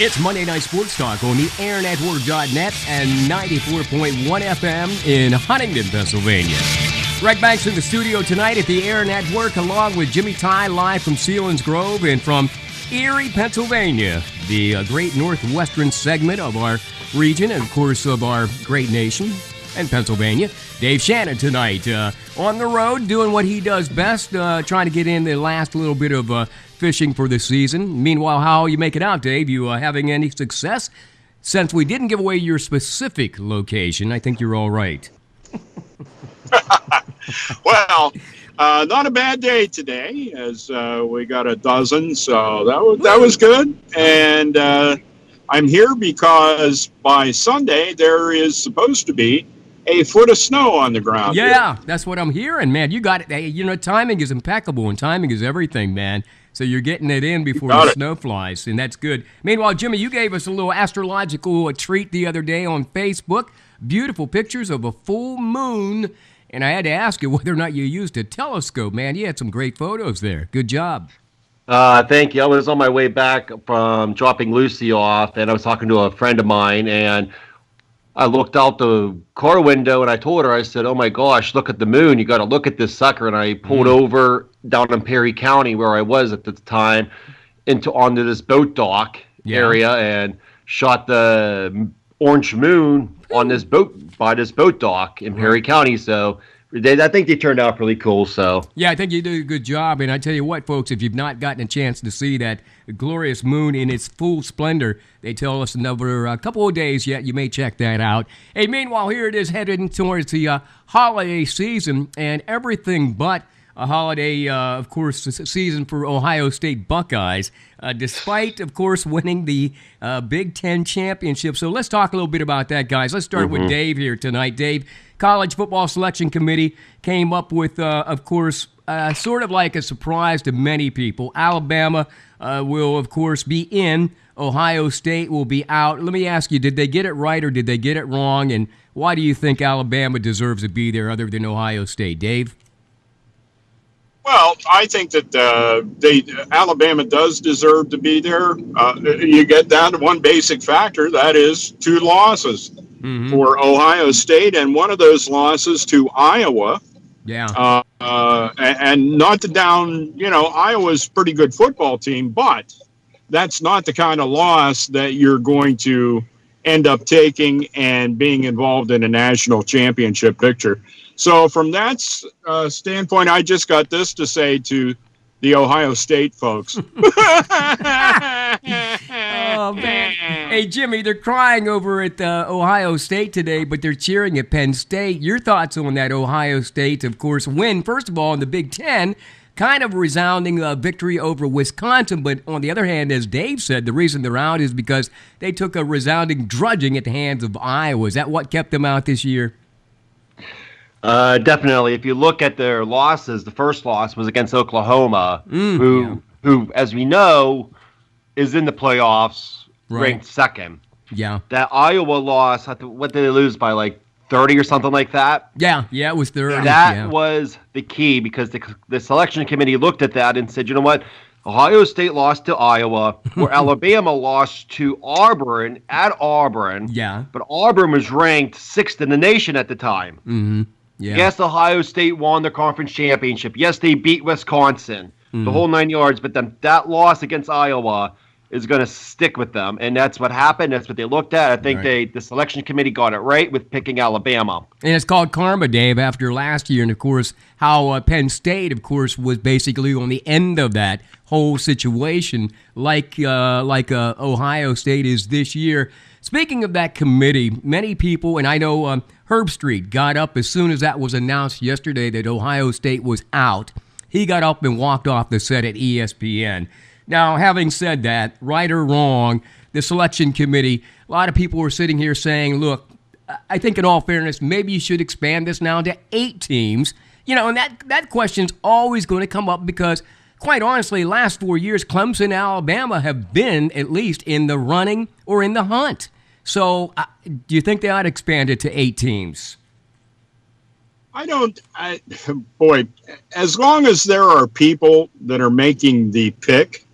It's Monday Night Sports Talk on the airnetwork.net and 94.1 FM in Huntingdon, Pennsylvania. Greg Banks in the studio tonight at the Air Network, along with Jimmy Ty, live from Sealands Grove and from Erie, Pennsylvania, the great northwestern segment of our region and, of course, of our great nation and Pennsylvania. Dave Shannon tonight on the road doing what he does best, trying to get in the last little bit of fishing for the season. Meanwhile, how you make it out, Dave? You having any success? Since we didn't give away your specific location, I think you're all right. Well, not a bad day today, as we got a dozen, so that was good. And I'm here because by Sunday there is supposed to be a foot of snow on the ground. Yeah, that's what I'm hearing, man. You got it. You know, timing is impeccable, and timing is everything, man. So you're getting it in before the snow flies, and that's good. Meanwhile, Jimmy, you gave us a little astrological treat the other day on Facebook. Beautiful pictures of a full moon, and I had to ask you whether or not you used a telescope, man. You had some great photos there. Good job. Thank you. I was on my way back from dropping Lucy off, and I was talking to a friend of mine, and I looked out the car window, and I told her, I said, oh, my gosh, look at the moon. You got to look at this sucker. And I pulled over down in Perry County, where I was at the time, onto this boat dock area and shot the orange moon on this boat dock in Perry County. So I think they turned out really cool. So yeah, I think you did a good job. And I tell you what, folks, if you've not gotten a chance to see that glorious moon in its full splendor, they tell us another couple of days yet. You may check that out. Hey, meanwhile, here it is heading towards the holiday season, and everything but a holiday, of course, season for Ohio State Buckeyes, despite, of course, winning the Big Ten championship. So let's talk a little bit about that, guys. Let's start with Dave here tonight. Dave, College Football Selection Committee came up with, of course, sort of like a surprise to many people. Alabama will, of course, be in. Ohio State will be out. Let me ask you, did they get it right or did they get it wrong? And why do you think Alabama deserves to be there other than Ohio State? Dave? Well, I think that Alabama does deserve to be there. You get down to one basic factor, that is 2 losses for Ohio State, and one of those losses to Iowa. Yeah. And not to down, Iowa's a pretty good football team, but that's not the kind of loss that you're going to end up taking and being involved in a national championship picture. So from that standpoint, I just got this to say to the Ohio State folks. Oh, man. Hey, Jimmy, they're crying over at Ohio State today, but they're cheering at Penn State. Your thoughts on that Ohio State, of course, win, first of all, in the Big Ten, kind of resounding victory over Wisconsin. But on the other hand, as Dave said, the reason they're out is because they took a resounding drudging at the hands of Iowa. Is that what kept them out this year? Definitely. If you look at their losses, the first loss was against Oklahoma, who, as we know, is in the playoffs, ranked second. Yeah. That Iowa loss, what did they lose by, like 30 or something like that? Yeah, it was 30. That was the key, because the selection committee looked at that and said, you know what? Ohio State lost to Iowa, where Alabama lost to Auburn at Auburn. Yeah. But Auburn was ranked 6th in the nation at the time. Mm-hmm. Yeah. Yes, Ohio State won the conference championship. Yes, they beat Wisconsin, the whole 9 yards. But then that loss against Iowa is going to stick with them, and that's what happened. That's what they looked at. I think the selection committee got it right with picking Alabama. And it's called karma, Dave, after last year, and of course how Penn State, of course, was basically on the end of that whole situation, like Ohio State is this year. Speaking of that committee, many people, and I know Herb Street got up as soon as that was announced yesterday that Ohio State was out. He got up and walked off the set at ESPN. Now, having said that, right or wrong, the selection committee, a lot of people were sitting here saying, look, I think in all fairness, maybe you should expand this now to 8 teams. And that question's always going to come up because, quite honestly, last 4 years, Clemson and Alabama have been at least in the running or in the hunt. So do you think they ought to expand it to 8 teams? Boy, as long as there are people that are making the pick,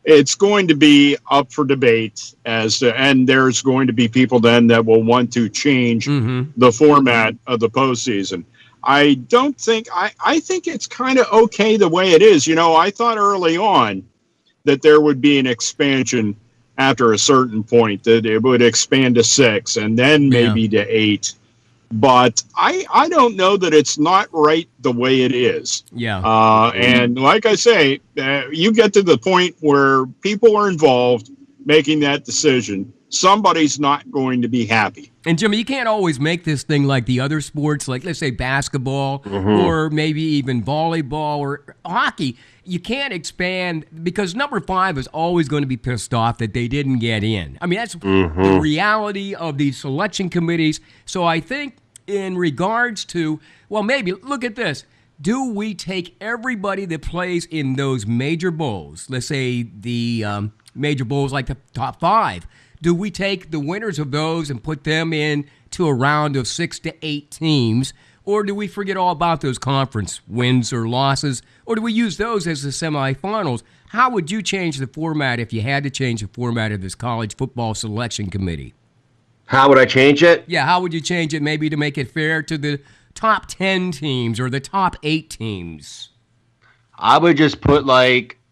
it's going to be up for debate and there's going to be people then that will want to change the format of the postseason. I don't think I think it's kind of okay the way it is. I thought early on that there would be an expansion after a certain point, that it would expand to 6 and then maybe to 8. But I don't know that it's not right the way it is. Yeah. And like I say, you get to the point where people are involved making that decision. Somebody's not going to be happy. And Jimmy, you can't always make this thing like the other sports, like let's say basketball or maybe even volleyball or hockey. You can't expand because number 5 is always going to be pissed off that they didn't get in. I mean, that's the reality of these selection committees. So I think in regards to, well, maybe look at this. Do we take everybody that plays in those major bowls, let's say the major bowls like the top 5, do we take the winners of those and put them in to a round of 6 to 8 teams? Or do we forget all about those conference wins or losses? Or do we use those as the semifinals? How would you change the format if you had to change the format of this college football selection committee? How would I change it? Yeah, how would you change it maybe to make it fair to the top 10 teams or the top 8 teams? I would just put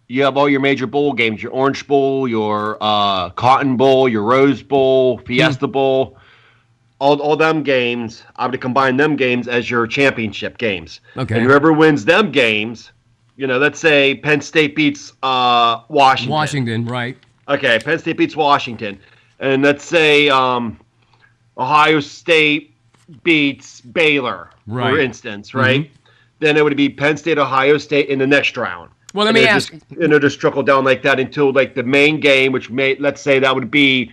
you have all your major bowl games, your Orange Bowl, your Cotton Bowl, your Rose Bowl, Fiesta Bowl. All them games, I would combine them games as your championship games. Okay. And whoever wins them games, let's say Penn State beats Washington. Washington, right. Okay, Penn State beats Washington. And let's say Ohio State beats Baylor, for instance, right? Then it would be Penn State, Ohio State in the next round. Well, let me ask. It'll just trickle down like that until the main game, which let's say that would be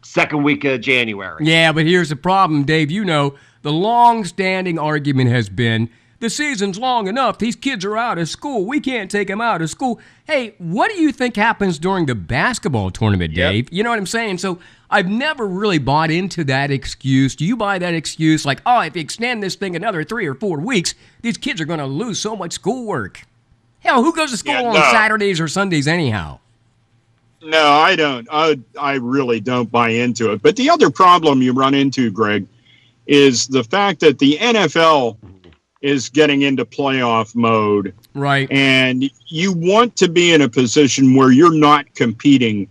second week of January. Yeah, but here's the problem, Dave. The long-standing argument has been the season's long enough. These kids are out of school. We can't take them out of school. Hey, what do you think happens during the basketball tournament, Dave? You know what I'm saying? So I've never really bought into that excuse. Do you buy that excuse like, if you extend this thing another 3 or 4 weeks, these kids are going to lose so much schoolwork? Hell, who goes to school on Saturdays or Sundays anyhow? No, I don't. I really don't buy into it. But the other problem you run into, Greg, is the fact that the NFL is getting into playoff mode. Right. And you want to be in a position where you're not competing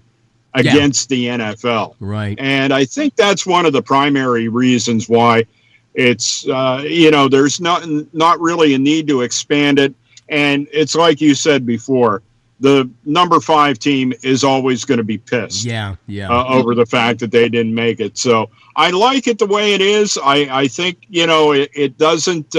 against the NFL. Right. And I think that's one of the primary reasons why it's, there's not really a need to expand it. And it's like you said before, the number 5 team is always going to be pissed over the fact that they didn't make it. So I like it the way it is. I think, it doesn't,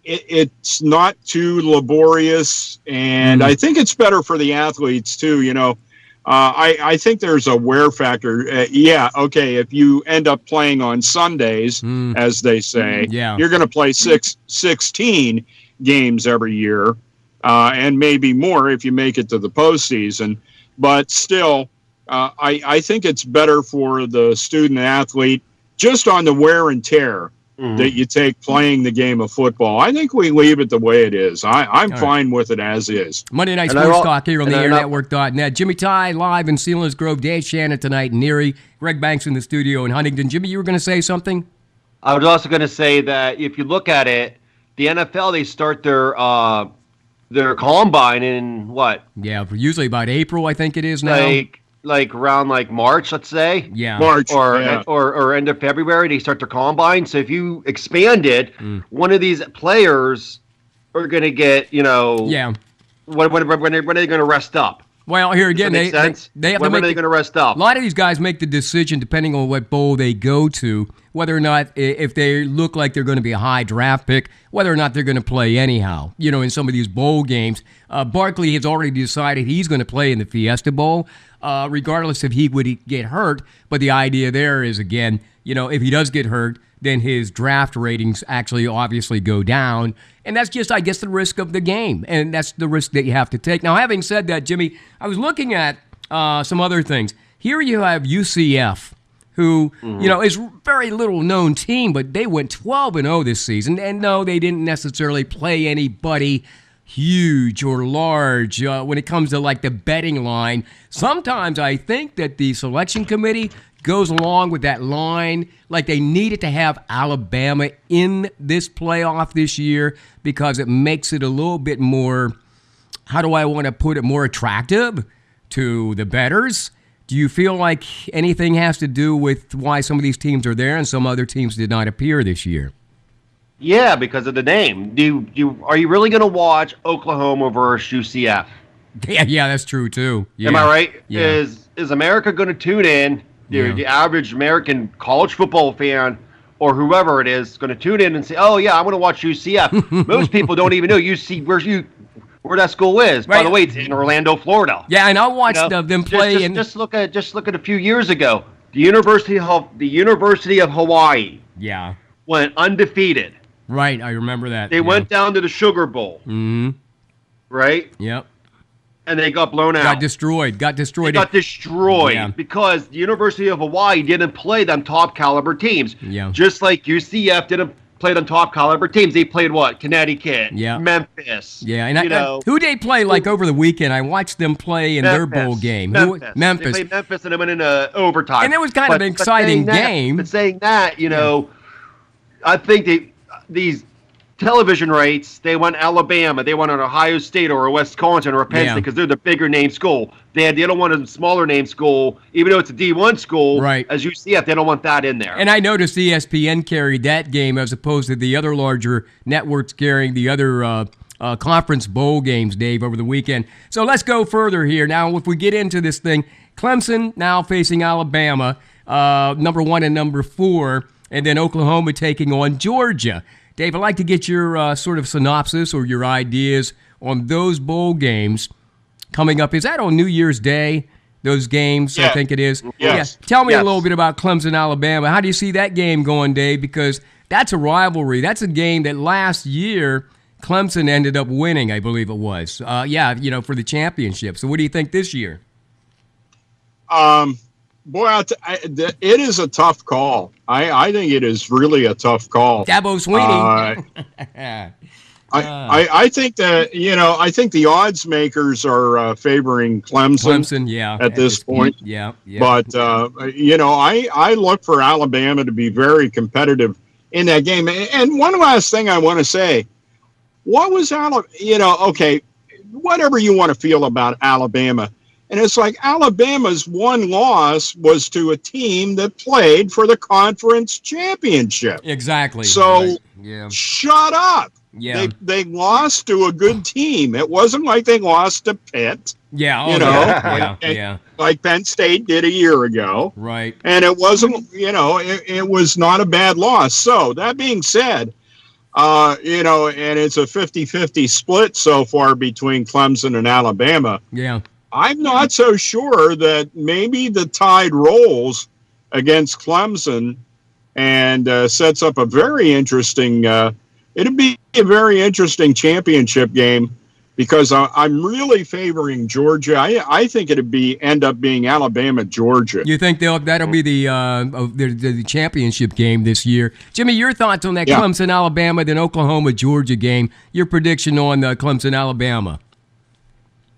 it's not too laborious. And I think it's better for the athletes too. I think there's a wear factor. If you end up playing on Sundays, as they say, you're going to play 16 games every year. And maybe more if you make it to the postseason. But still, I think it's better for the student athlete just on the wear and tear that you take playing the game of football. I think we leave it the way it is. I'm fine with it as is. Monday Night Sports Talk here on the AirNetwork.net. Jimmy Ty live in Selinsgrove. Dave Shannon tonight in Erie. Greg Banks in the studio in Huntingdon. Jimmy, you were going to say something? I was also going to say that if you look at it, the NFL, they start their combine in what? Yeah, usually about April, I think it is now. Like around March, let's say. Yeah. March. Or end of February, they start their combine. So if you expand it, one of these players are going to get, when are they going to rest up? Well, here again, they have when are they going to rest up? A lot of these guys make the decision depending on what bowl they go to, whether or not, if they look like they're going to be a high draft pick, whether or not they're going to play anyhow. In some of these bowl games, Barkley has already decided he's going to play in the Fiesta Bowl, regardless if he would get hurt. But the idea there is, again, if he does get hurt, then his draft ratings actually obviously go down. And that's just, I guess, the risk of the game. And that's the risk that you have to take. Now, having said that, Jimmy, I was looking at some other things. Here you have UCF, who, is a very little known team, but they went 12-0 this season. And no, they didn't necessarily play anybody huge or large when it comes to like the betting line. Sometimes I think that the selection committee goes along with that line, like they needed to have Alabama in this playoff this year because it makes it a little bit more, how do I want to put it, more attractive to the bettors. Do you feel like anything has to do with why some of these teams are there and some other teams did not appear this year? Yeah, because of the name. Are you really going to watch Oklahoma versus UCF? Yeah, that's true too. Yeah. Am I right? Yeah. Is America going to tune in? The average American college football fan or whoever it is going to tune in and say, "Oh yeah, I'm going to watch UCF." Most people don't even know where that school is. Right. By the way, it's in Orlando, Florida. Yeah, and I watched them play. Just look at a few years ago. The University of Hawaii. Yeah. Went undefeated. Right, I remember that. They went down to the Sugar Bowl. Mm-hmm. Right? Yep. And they got blown out. Got destroyed. Yeah. Because the University of Hawaii didn't play them top caliber teams. Yeah. Just like UCF didn't play them top caliber teams. They played what? Connecticut. Yeah. Memphis. Yeah. And who they play like over the weekend? I watched them play in their bowl game. Memphis. Memphis. They played Memphis and they went into overtime. And it was kind of an exciting game. But saying that, I think these television rates, they want Alabama, they want an Ohio State or a Wisconsin or a Penn State because they're the bigger name school. They don't want a smaller name school, even though it's a D1 school. Right. As UCF, they don't want that in there. And I noticed ESPN carried that game as opposed to the other larger networks carrying the other conference bowl games, Dave, over the weekend. So let's go further here. Now, if we get into this thing, Clemson now facing Alabama, number 1 and number 4, and then Oklahoma taking on Georgia. Dave, I'd like to get your sort of synopsis or your ideas on those bowl games coming up. Is that on New Year's Day, those games? Yeah. I think it is. Yes. Yeah. Tell me a little bit about Clemson, Alabama. How do you see that game going, Dave? Because that's a rivalry. That's a game that last year Clemson ended up winning, I believe it was. For the championship. So what do you think this year? Boy, it is a tough call. I think it is really a tough call. Dabo Sweeney. I think that I think the odds makers are favoring Clemson. At this point. Yeah. But I look for Alabama to be very competitive in that game. And one last thing I want to say: what was okay, whatever you want to feel about Alabama. And it's like Alabama's one loss was to a team that played for the conference championship. Exactly. So shut up. Yeah. They lost to a good team. It wasn't like they lost to Pitt. Yeah. Like Penn State did a year ago. Right. And it wasn't, it was not a bad loss. So that being said, and it's a 50-50 split so far between Clemson and Alabama. Yeah. I'm not so sure that maybe the tide rolls against Clemson and sets up a very interesting it'd be a very interesting championship game because I'm really favoring Georgia. I think it'd end up being Alabama-Georgia. You think that'll be the championship game this year? Jimmy, your thoughts on that Clemson-Alabama, then Oklahoma-Georgia game, your prediction on Clemson-Alabama?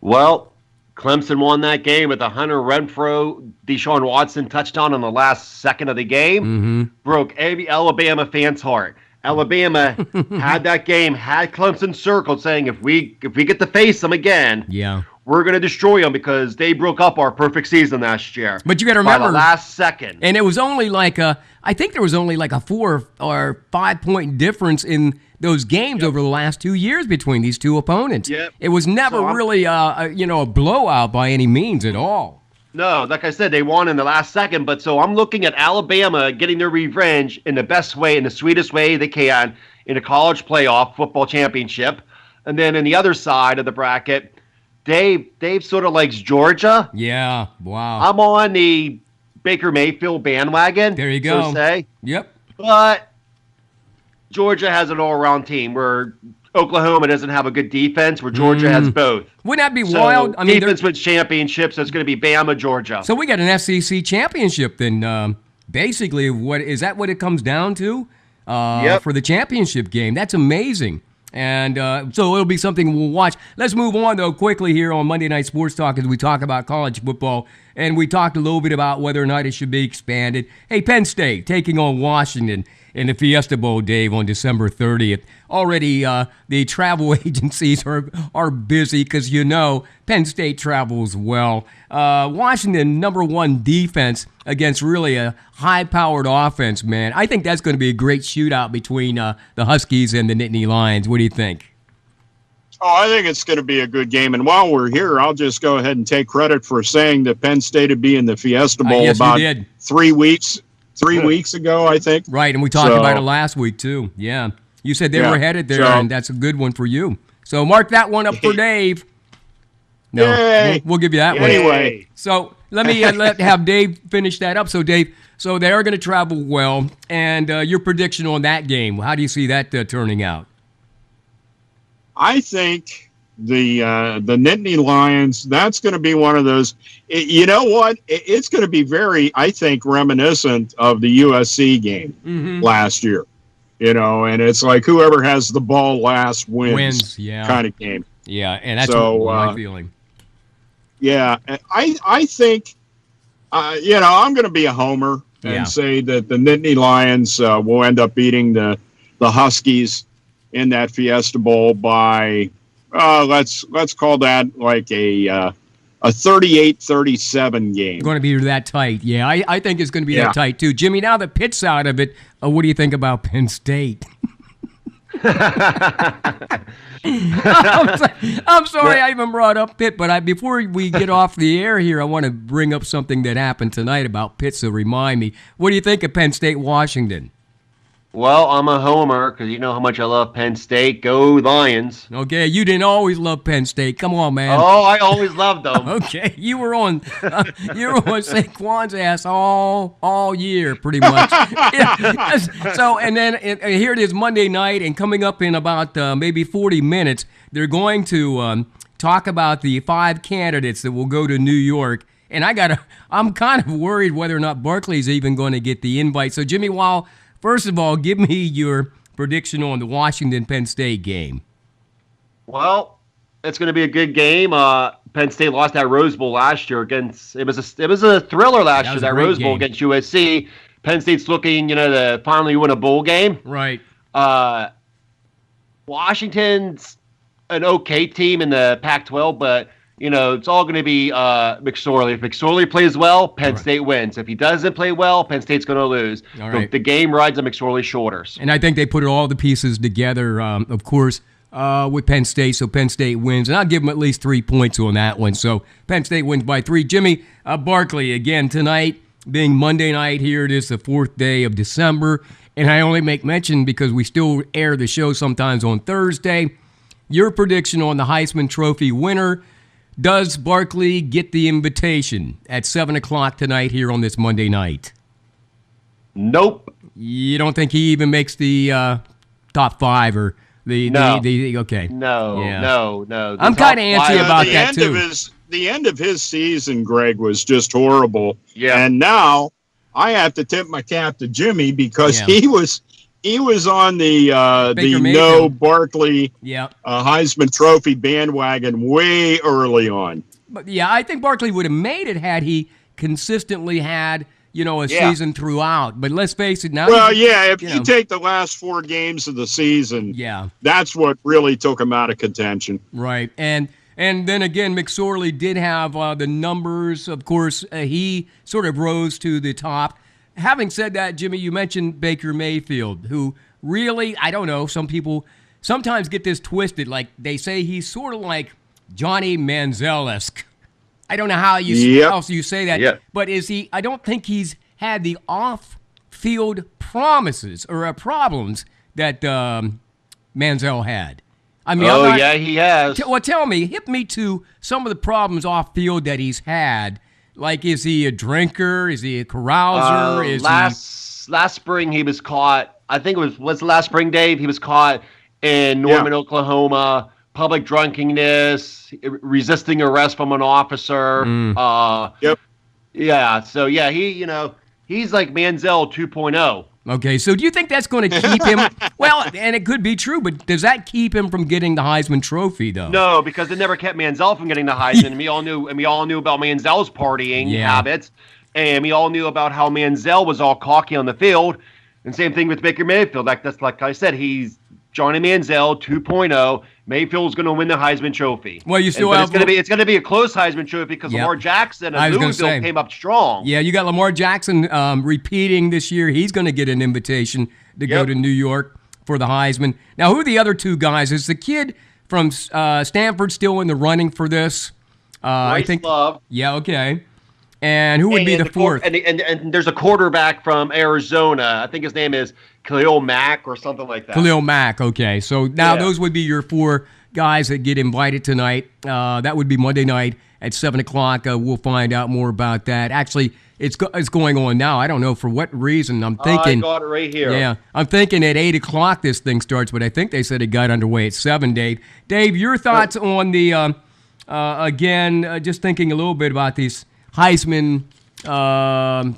Well, Clemson won that game with a Hunter Renfrow, Deshaun Watson touchdown on the last second of the game. Mm-hmm. Broke every Alabama fan's heart. Alabama had that game, had Clemson circled, saying if we get to face them again, we're going to destroy them because they broke up our perfect season last year. But you got to remember, by the last second. And it was only I think there was only like a 4 or 5 point difference in those games over the last 2 years between these two opponents. Yep. It was never really a blowout by any means at all. No, like I said, they won in the last second. But so I'm looking at Alabama getting their revenge in the best way, in the sweetest way they can, in a college playoff football championship. And then in the other side of the bracket, Dave sort of likes Georgia. Yeah, wow. I'm on the Baker Mayfield bandwagon. There you go. So to say. Yep. But Georgia has an all-around team where Oklahoma doesn't have a good defense, where Georgia has both. Wouldn't that be wild? I mean, defense wins championships, so it's going to be Bama, Georgia. So we got an SEC championship then. Basically, what is that? What it comes down to for the championship game? That's amazing. And so it'll be something we'll watch. Let's move on, though, quickly here on Monday Night Sports Talk as we talk about college football. And we talked a little bit about whether or not it should be expanded. Hey, Penn State taking on Washington in the Fiesta Bowl, Dave, on December 30th. Already the travel agencies are busy because, Penn State travels well. Washington, number one defense against really a high-powered offense, man. I think that's going to be a great shootout between the Huskies and the Nittany Lions. What do you think? Oh, I think it's going to be a good game. And while we're here, I'll just go ahead and take credit for saying that Penn State would be in the Fiesta Bowl yes, about you did. 3 weeks. 3 weeks ago, I think. Right, and we talked about it last week, too. Yeah. You said they were headed there, and that's a good one for you. So mark that one up for Dave. No, we'll give you that one. Anyway. So let me have Dave finish that up. So, Dave, they are going to travel well, and your prediction on that game, how do you see that turning out? I think the Nittany Lions, that's going to be one of those. You know what? It's going to be very, I think, reminiscent of the USC game last year. And it's like whoever has the ball last wins kind of game. Yeah, and that's my feeling. Yeah, I think, I'm going to be a homer and say that the Nittany Lions will end up beating the Huskies in that Fiesta Bowl by, let's call that like a 38-37 game. Going to be that tight. Yeah, I think it's going to be that tight, too. Jimmy, now that Pitt's out of it, what do you think about Penn State? I'm sorry I even brought up Pitt, but before we get off the air here, I want to bring up something that happened tonight about Pitt, so remind me. What do you think of Penn State-Washington? Well, I'm a homer because you know how much I love Penn State. Go Lions. Okay, you didn't always love Penn State. Come on, man. Oh, I always loved them. Okay, you were on Saquon's ass all year, pretty much. So, and then here it is Monday night, and coming up in about maybe 40 minutes, they're going to talk about the 5 candidates that will go to New York. And I'm kind of worried whether or not Barkley's even going to get the invite. So, Jimmy, first of all, give me your prediction on the Washington-Penn State game. Well, it's going to be a good game. Penn State lost that Rose Bowl last year against. It was a thriller last year. That Rose Bowl against USC. Penn State's looking, to finally win a bowl game. Right. Washington's an okay team in the Pac-12, but it's all going to be McSorley. If McSorley plays well, Penn State wins. If he doesn't play well, Penn State's going to lose. The game rides on McSorley's shoulders. And I think they put all the pieces together, of course, with Penn State, so Penn State wins. And I'll give them at least 3 points on that one. So Penn State wins by 3. Jimmy, Barkley, again, tonight, being Monday night here, it is the 4th day of December. And I only make mention because we still air the show sometimes on Thursday. Your prediction on the Heisman Trophy winner. Does Barkley get the invitation at 7 o'clock tonight here on this Monday night? Nope. You don't think he even makes the top 5 or the okay? No. I'm kind of antsy about that too. The end of his season, Greg, was just horrible. Yeah. And now I have to tip my cap to Jimmy because he was on the no Barkley Heisman Trophy bandwagon way early on. But I think Barkley would have made it had he consistently had a season throughout. But let's face it now. Well, if you take the last 4 games of the season, that's what really took him out of contention. Right, and then again, McSorley did have the numbers. Of course, he sort of rose to the top. Having said that, Jimmy, you mentioned Baker Mayfield, who really, I don't know, some people sometimes get this twisted. Like they say he's sort of like Johnny Manziel-esque. I don't know how else you say that, but is he? I don't think he's had the off-field promises or problems that Manziel had. I mean, he has. Tell me, hit me to some of the problems off-field that he's had. Like, is he a drinker? Is he a carouser? Last spring, he was caught. I think it was last spring, Dave. He was caught in Norman, Oklahoma. Public drunkenness, resisting arrest from an officer. Yep. Yeah. So he, he's like Manziel 2.0. Okay, so do you think that's going to keep him? Well, and it could be true, but does that keep him from getting the Heisman Trophy, though? No, because it never kept Manziel from getting the Heisman. And we all knew about Manziel's partying habits, and we all knew about how Manziel was all cocky on the field. And same thing with Baker Mayfield. That's like I said, he's Johnny Manziel 2.0. Mayfield's going to win the Heisman Trophy. Well, you still have it's going to be a close Heisman Trophy because Lamar Jackson and Louisville came up strong. Yeah, you got Lamar Jackson repeating this year. He's going to get an invitation to go to New York for the Heisman. Now, who are the other two guys? Is the kid from Stanford still in the running for this? I think Love. Yeah, okay. And who would be the fourth? And there's a quarterback from Arizona. I think his name is Khalil Mack or something like that. Khalil Mack, okay. So now those would be your four guys that get invited tonight. That would be Monday night at 7 o'clock. We'll find out more about that. Actually, it's going on now. I don't know for what reason. I'm thinking. I got it right here. Yeah, I'm thinking at 8 o'clock this thing starts, but I think they said it got underway at 7, Dave. Dave, your thoughts on the, again, just thinking a little bit about these Heisman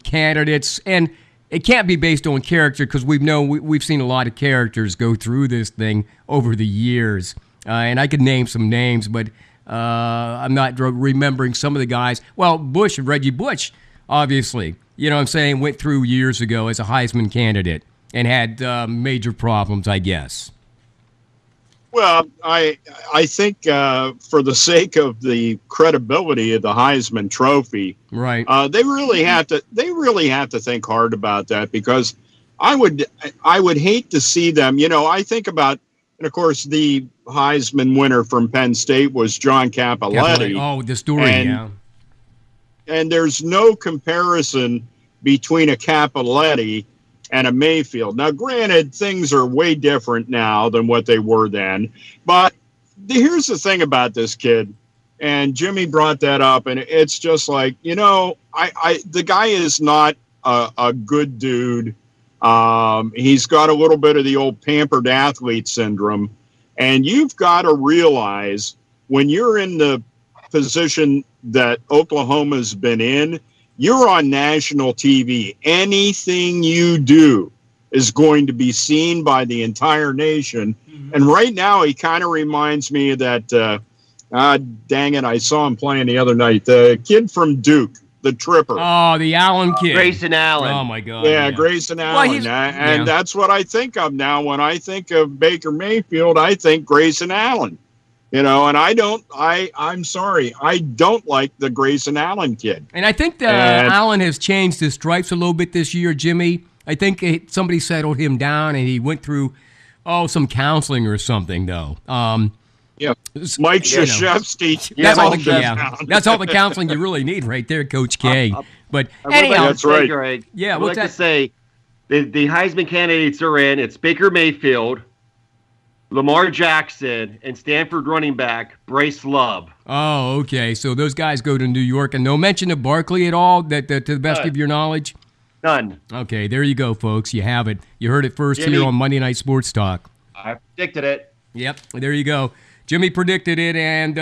candidates, and it can't be based on character because we've seen a lot of characters go through this thing over the years, and I could name some names, but I'm not remembering some of the guys. Well, Reggie Bush, obviously, you know what I'm saying, went through years ago as a Heisman candidate and had major problems, I guess. Well, I think for the sake of the credibility of the Heisman Trophy, right? They really have to think hard about that, because I would hate to see them. You know, I think about, and of course, the Heisman winner from Penn State was John Cappelletti. Oh, the story, yeah. And there's no comparison between a Cappelletti and a Mayfield. Now, granted, things are way different now than what they were then. But here's the thing about this kid, and Jimmy brought that up, and it's just like, you know, the guy is not a good dude. He's got a little bit of the old pampered athlete syndrome. And you've got to realize when you're in the position that Oklahoma's been in, you're on national TV. Anything you do is going to be seen by the entire nation. Mm-hmm. And right now, he kind of reminds me of that, dang it, I saw him playing the other night. The kid from Duke, the Tripper. Oh, the Allen kid. Grayson Allen. Oh, my God. Yeah, Grayson Allen. Well, and that's what I think of now. When I think of Baker Mayfield, I think Grayson Allen. You know, and I'm sorry, I don't like the Grayson Allen kid. And I think Allen has changed his stripes a little bit this year, Jimmy. I think somebody settled him down, and he went through, some counseling or something, though. Yeah, Mike Krzyzewski. That's all the counseling you really need right there, Coach K. But anyhow, that's right. Yeah, I would like to say the Heisman candidates are in. It's Baker Mayfield, Lamar Jackson, and Stanford running back Bryce Love. Oh, okay. So those guys go to New York, and no mention of Barkley at all, that to the best of your knowledge? None. Okay, there you go, folks. You have it. You heard it first here on Monday Night Sports Talk. I predicted it. Yep, there you go. Jimmy predicted it, and,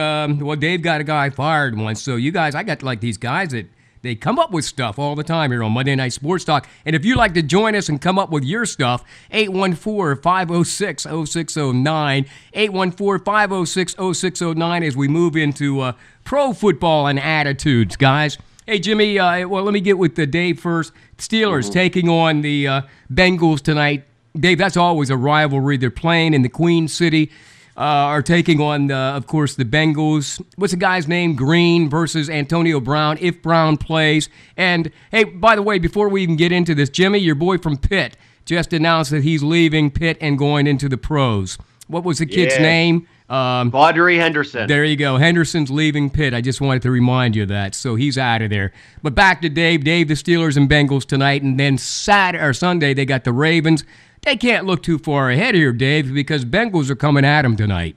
Dave got a guy fired once. So you guys, I got like these guys that they come up with stuff all the time here on Monday Night Sports Talk. And if you'd like to join us and come up with your stuff, 814-506-0609, 814-506-0609 as we move into pro football and attitudes, guys. Hey, Jimmy, let me get with Dave first. Steelers taking on the Bengals tonight. Dave, that's always a rivalry. They're playing in the Queen City. Are taking on, of course, the Bengals. What's the guy's name? Green versus Antonio Brown, if Brown plays. And, hey, by the way, before we even get into this, Jimmy, your boy from Pitt, just announced that he's leaving Pitt and going into the pros. What was the kid's name? Audrey Henderson. There you go. Henderson's leaving Pitt. I just wanted to remind you of that. So he's out of there. But back to Dave. Dave, the Steelers and Bengals tonight. And then Sunday, they got the Ravens. They can't look too far ahead here, Dave, because Bengals are coming at them tonight.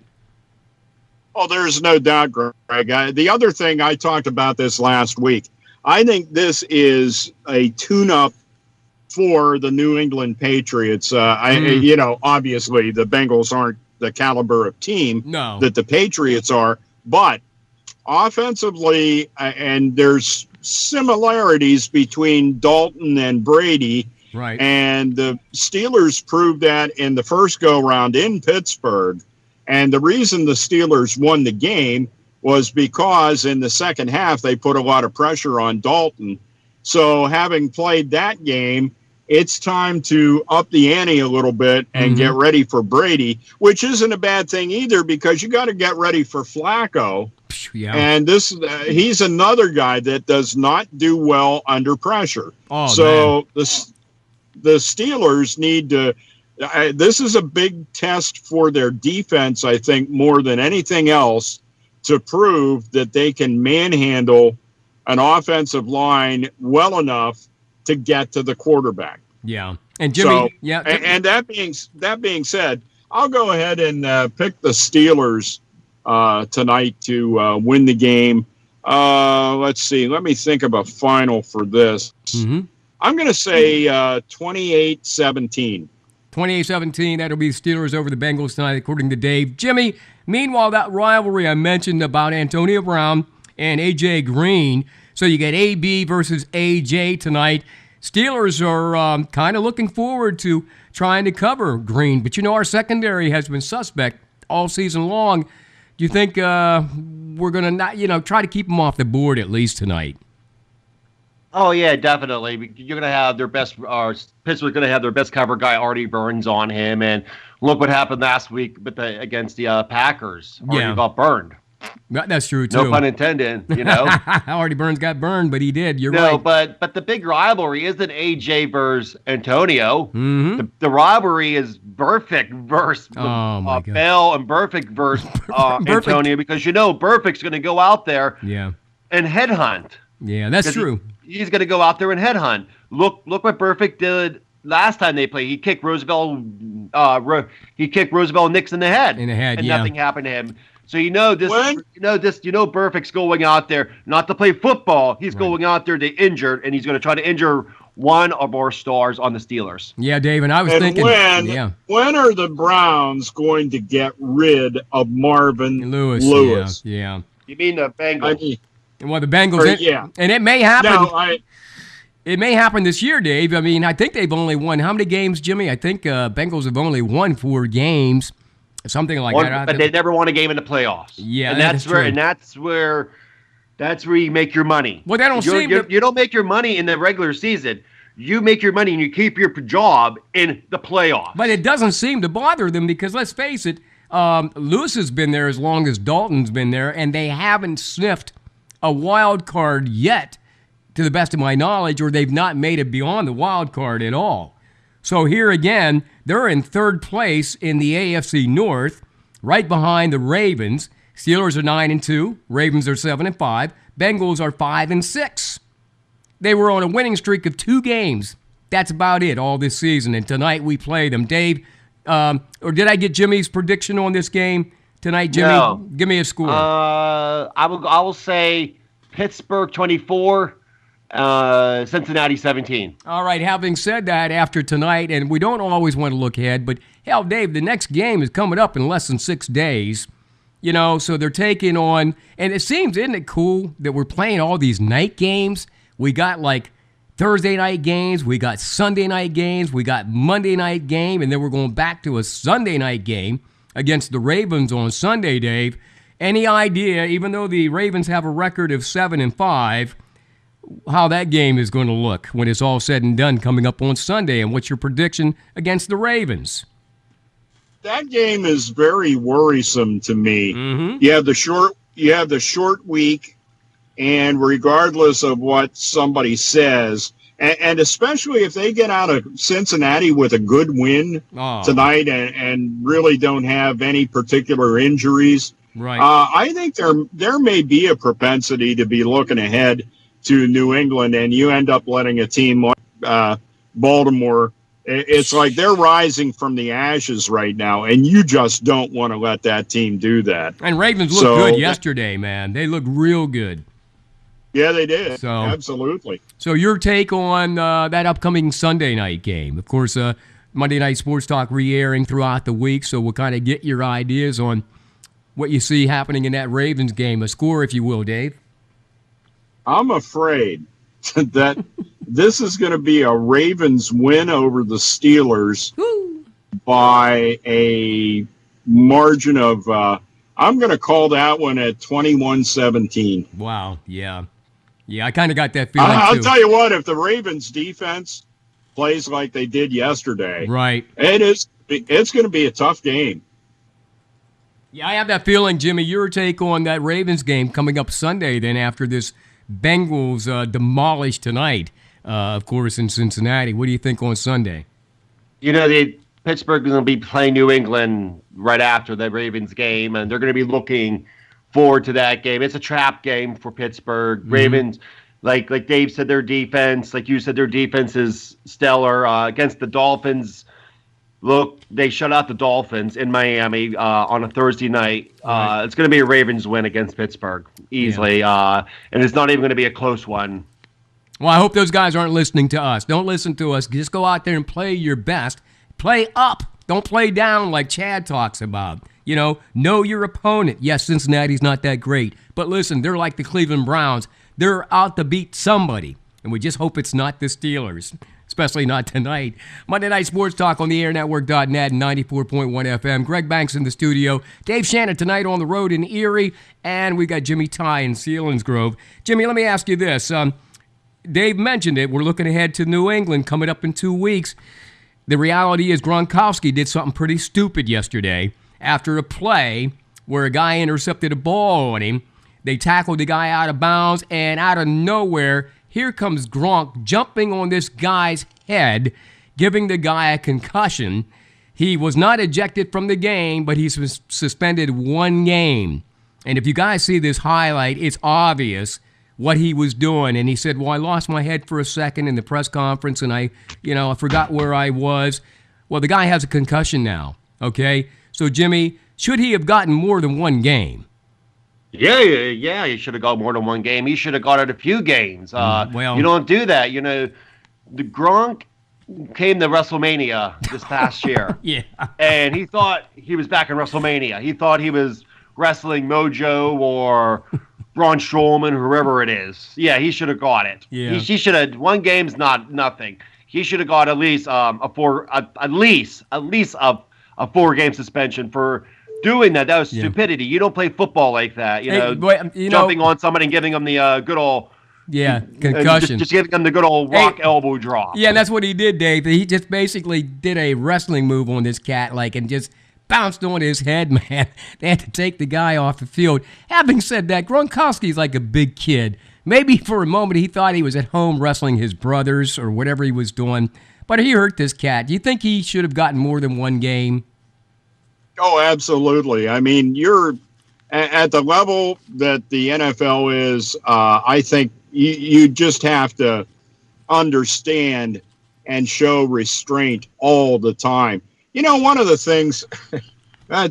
Oh, there's no doubt, Greg. The other thing, I talked about this last week. I think this is a tune-up for the New England Patriots. Obviously the Bengals aren't the caliber of team that the Patriots are, but offensively, and there's similarities between Dalton and Brady. Right. And the Steelers proved that in the first go-round in Pittsburgh. And the reason the Steelers won the game was because in the second half they put a lot of pressure on Dalton. So having played that game, it's time to up the ante a little bit and get ready for Brady, which isn't a bad thing either, because you got to get ready for Flacco. Yeah. And he's another guy that does not do well under pressure. Oh, so man. the Steelers need to this is a big test for their defense, I think, more than anything else, to prove that they can manhandle an offensive line well enough to get to the quarterback. Yeah. And Jimmy, and that being said, I'll go ahead and pick the Steelers tonight to win the game. Let's see. Let me think of a final for this. I'm going to say 28-17. 28-17, that'll be Steelers over the Bengals tonight, according to Dave. Jimmy, meanwhile, that rivalry I mentioned about Antonio Brown and A.J. Green, so you get A.B. versus A.J. tonight. Steelers are kind of looking forward to trying to cover Green, but our secondary has been suspect all season long. Do you think we're going to not, try to keep them off the board at least tonight? Oh yeah, definitely. You're gonna have their best. Pittsburgh's gonna have their best cover guy, Artie Burns, on him, and look what happened last week against the Packers. Artie got burned. That's true too. No pun intended. Artie Burns got burned, but he did. You're right. No, but the big rivalry isn't AJ versus Antonio. The rivalry is Burfict versus Bell and Burfict versus Antonio, because Burfict's gonna go out there and headhunt. Yeah, that's true. He's going to go out there and headhunt. Look what Burfict did last time they played. He kicked Roosevelt. Nix in the head. And nothing happened to him. So Burfict's going out there not to play football. He's going out there to injure, and he's going to try to injure one of our stars on the Steelers. Yeah, Dave, and I was thinking, when are the Browns going to get rid of Marvin Lewis? Yeah. You mean the Bengals? Well, the Bengals, and it may happen. It may happen this year, Dave. I mean, I think they've only won how many games, Jimmy? I think Bengals have only won 4 games, something like that. But they never won a game in the playoffs. Yeah, and that's where you make your money. Well, they don't you don't make your money in the regular season. You make your money and you keep your job in the playoffs. But it doesn't seem to bother them because, let's face it, Lewis has been there as long as Dalton's been there, and they haven't sniffed a wild card yet, to the best of my knowledge, or they've not made it beyond the wild card at all. So here again, they're in third place in the AFC North, right behind the Ravens. Steelers are 9-2, Ravens are 7-5, Bengals are 5-6. They were on a winning streak of 2 games. That's about it all this season, and tonight we play them. Dave, or did I get Jimmy's prediction on this game tonight, Jimmy? No. Give me a score. I will say Pittsburgh 24, Cincinnati 17. All right, having said that, after tonight, and we don't always want to look ahead, but hell, Dave, the next game is coming up in less than 6 days. So they're taking on, and it seems, isn't it cool that we're playing all these night games? We got like Thursday night games, we got Sunday night games, we got Monday night game, and then we're going back to a Sunday night game against the Ravens on Sunday, Dave. Any idea, even though the Ravens have a record of 7-5, how that game is going to look when it's all said and done coming up on Sunday? And what's your prediction against the Ravens? That game is very worrisome to me. You have the short week, and regardless of what somebody says, and especially if they get out of Cincinnati with a good win tonight and really don't have any particular injuries, right? I think there may be a propensity to be looking ahead to New England, and you end up letting a team like Baltimore. It's like they're rising from the ashes right now, and you just don't want to let that team do that. And Ravens looked good yesterday, man. They looked real good. Yeah, they did. Absolutely. So your take on that upcoming Sunday night game? Of course, Monday Night Sports Talk re-airing throughout the week, so we'll kind of get your ideas on what you see happening in that Ravens game. A score, if you will, Dave. I'm afraid that this is going to be a Ravens win over the Steelers by a margin of, I'm going to call that one at 21-17. Wow, yeah. Yeah, I kind of got that feeling, I'll too. tell you what, if the Ravens defense plays like they did yesterday, Right. it's going to be a tough game. Yeah, I have that feeling, Jimmy. Your take on that Ravens game coming up Sunday, then after this Bengals demolished tonight, of course, in Cincinnati. What do you think on Sunday? You know, Pittsburgh is going to be playing New England right after the Ravens game, and they're going to be looking forward to that game. It's a trap game for Pittsburgh. Ravens, like Dave said, their defense, like you said, their defense is stellar. Against the Dolphins, look, they shut out the Dolphins in Miami on a Thursday night. Right. It's going to be a Ravens win against Pittsburgh easily, and it's not even going to be a close one. Well, I hope those guys aren't listening to us. Don't listen to us. Just go out there and play your best. Play up. Don't play down like Chad talks about. You know your opponent. Yes, Cincinnati's not that great. But listen, they're like the Cleveland Browns. They're out to beat somebody. And we just hope it's not the Steelers, especially not tonight. Monday Night Sports Talk on the airnetwork.net and 94.1 FM. Greg Banks in the studio. Dave Shannon tonight on the road in Erie. And we got Jimmy Ty in Selinsgrove. Jimmy, let me ask you this. Dave mentioned it. We're looking ahead to New England coming up in 2 weeks. The reality is Gronkowski did something pretty stupid yesterday. After a play where a guy intercepted a ball on him, they tackled the guy out of bounds, and out of nowhere, here comes Gronk jumping on this guy's head, giving the guy a concussion. He was not ejected from the game, but he's suspended 1 game. And if you guys see this highlight, it's obvious what he was doing. And he said, well, I lost my head for a second in the press conference, and I forgot where I was. Well, the guy has a concussion now, okay? So, Jimmy, should he have gotten more than 1 game? Yeah, he should have got more than 1 game. He should have got it a few games. Well, you don't do that. You know, the Gronk came to WrestleMania this past year. Yeah. And he thought he was back in WrestleMania. He thought he was wrestling Mojo or Braun Strowman, whoever it is. Yeah, he should have got it. Yeah. He should have. 1 game's not nothing. He should have got at least a 4-game suspension for doing that. That was stupidity. You don't play football like that. Jumping on somebody and giving them the good old concussion. Just giving them the good old rock elbow drop. Yeah, that's what he did, Dave. He just basically did a wrestling move on this cat, and just bounced on his head, man. They had to take the guy off the field. Having said that, Gronkowski's like a big kid. Maybe for a moment he thought he was at home wrestling his brothers or whatever he was doing, but he hurt this cat. Do you think he should have gotten more than 1 game? Oh, absolutely. I mean, you're at the level that the NFL is. I think you just have to understand and show restraint all the time. You know, one of the things,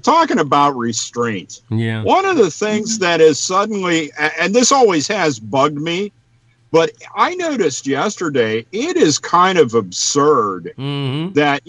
talking about restraint, one of the things that is suddenly, and this always has bugged me, but I noticed yesterday, it is kind of absurd that,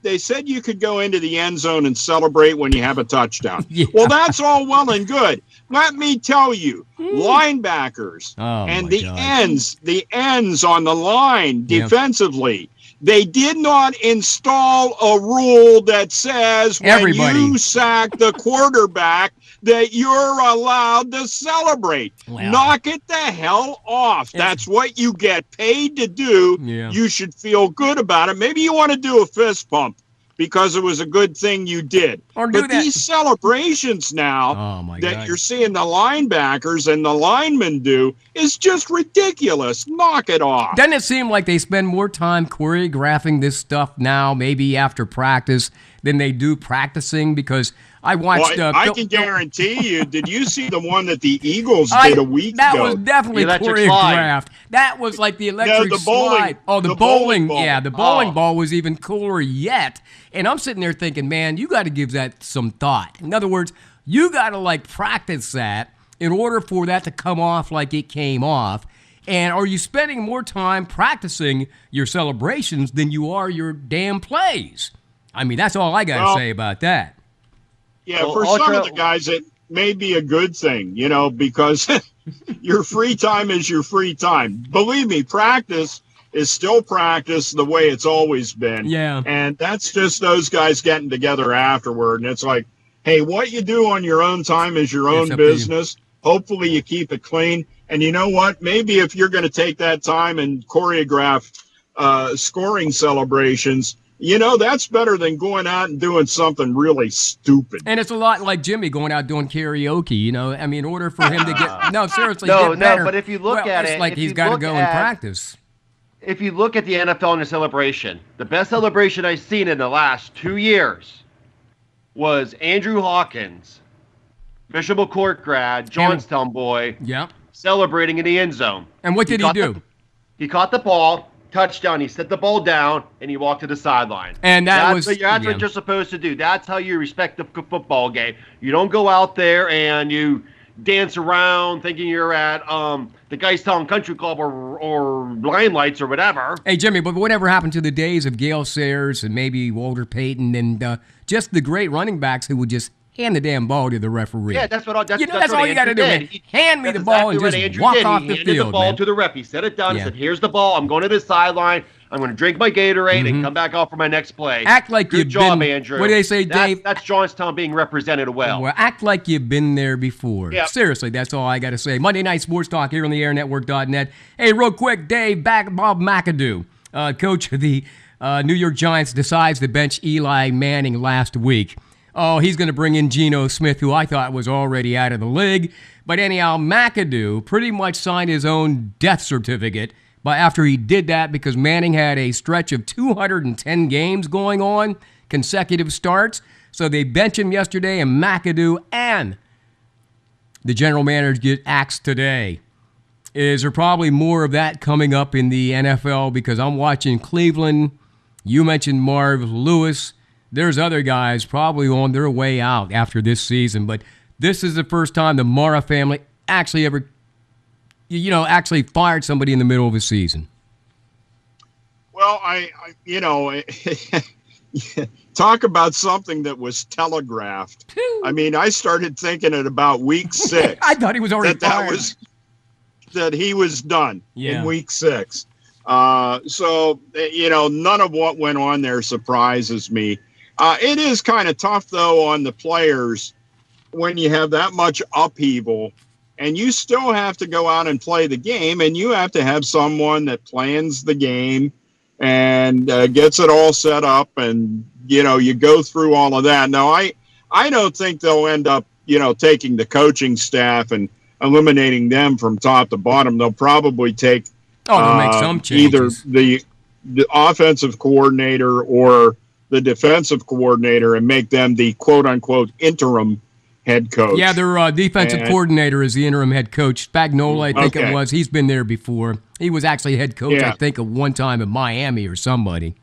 they said you could go into the end zone and celebrate when you have a touchdown. Well, that's all well and good. Let me tell you, linebackers and the ends on the line defensively, they did not install a rule that says when you sack the quarterback that you're allowed to celebrate. Wow. Knock it the hell off. That's what you get paid to do. Yeah. You should feel good about it. Maybe you want to do a fist pump because it was a good thing you did. But these celebrations now you're seeing the linebackers and the linemen do is just ridiculous. Knock it off. Doesn't it seem like they spend more time choreographing this stuff now, maybe after practice, than they do practicing? Because I watched... I can guarantee you, did you see the one that the Eagles did a week ago? That was definitely choreographed. That was like the electric slide. Oh, the bowling ball. Yeah, the bowling ball was even cooler yet. And I'm sitting there thinking, man, you got to give that some thought. In other words, you got to practice that in order for that to come off like it came off. And are you spending more time practicing your celebrations than you are your damn plays? I mean, that's all I got to say about that. Yeah, for some of the guys may be a good thing, because your free time is your free time. Believe me, practice is still practice the way it's always been. Yeah. And that's just those guys getting together afterward. And it's like, hey, what you do on your own time is your own business. Hopefully you keep it clean. And you know what? Maybe if you're going to take that time and choreograph scoring celebrations, that's better than going out and doing something really stupid. And it's a lot like Jimmy going out doing karaoke, I mean, in order for him to get, no, seriously, No, get better. but if you look at it's it, like he's got to go and practice. If you look at the NFL and the celebration, the best celebration I've seen in the last 2 years was Andrew Hawkins, Bishop McCourt grad, Johnstown boy, celebrating in the end zone. And what did he do? He caught the ball, touchdown. He set the ball down, and he walked to the sideline. And that's what you're supposed to do. That's how you respect the football game. You don't go out there and you dance around thinking you're at the Guystown Country Club or Limelights or whatever. Hey, Jimmy, but whatever happened to the days of Gale Sayers and maybe Walter Payton and just the great running backs who would just hand the damn ball to the referee? Yeah, that's all you got to do. Man. Hand me the ball and just walk off the field. He handed the ball to the ref. He set it down and said, here's the ball. I'm going to the sideline. I'm going to drink my Gatorade and come back out for my next play. Act like Good job, Andrew. What do they say, Dave? That's Johnstown being represented well. Well, act like you've been there before. Yep. Seriously, that's all I got to say. Monday Night Sports Talk here on the airnetwork.net. Hey, real quick, Dave, Bob McAdoo, coach of the New York Giants, decides to bench Eli Manning last week. Oh, he's going to bring in Geno Smith, who I thought was already out of the league. But anyhow, McAdoo pretty much signed his own death certificate after he did that because Manning had a stretch of 210 games going on, consecutive starts. So they bench him yesterday, and McAdoo and the general manager get axed today. Is there probably more of that coming up in the NFL? Because I'm watching Cleveland. You mentioned Marv Lewis. There's other guys probably on their way out after this season, but this is the first time the Mara family actually ever, actually fired somebody in the middle of a season. Well, I talk about something that was telegraphed. I mean, I started thinking at about week 6. I thought he was already fired. That he was done in week 6. So, none of what went on there surprises me. It is kind of tough, though, on the players when you have that much upheaval and you still have to go out and play the game, and you have to have someone that plans the game and gets it all set up, and, you go through all of that. Now, I don't think they'll end up, taking the coaching staff and eliminating them from top to bottom. They'll probably take they'll make some changes. Either the offensive coordinator or the defensive coordinator and make them the quote-unquote interim head coach. Yeah, their defensive coordinator is the interim head coach. Spagnuolo, I think it was. He's been there before. He was actually head coach, I think, at one time in Miami or somebody.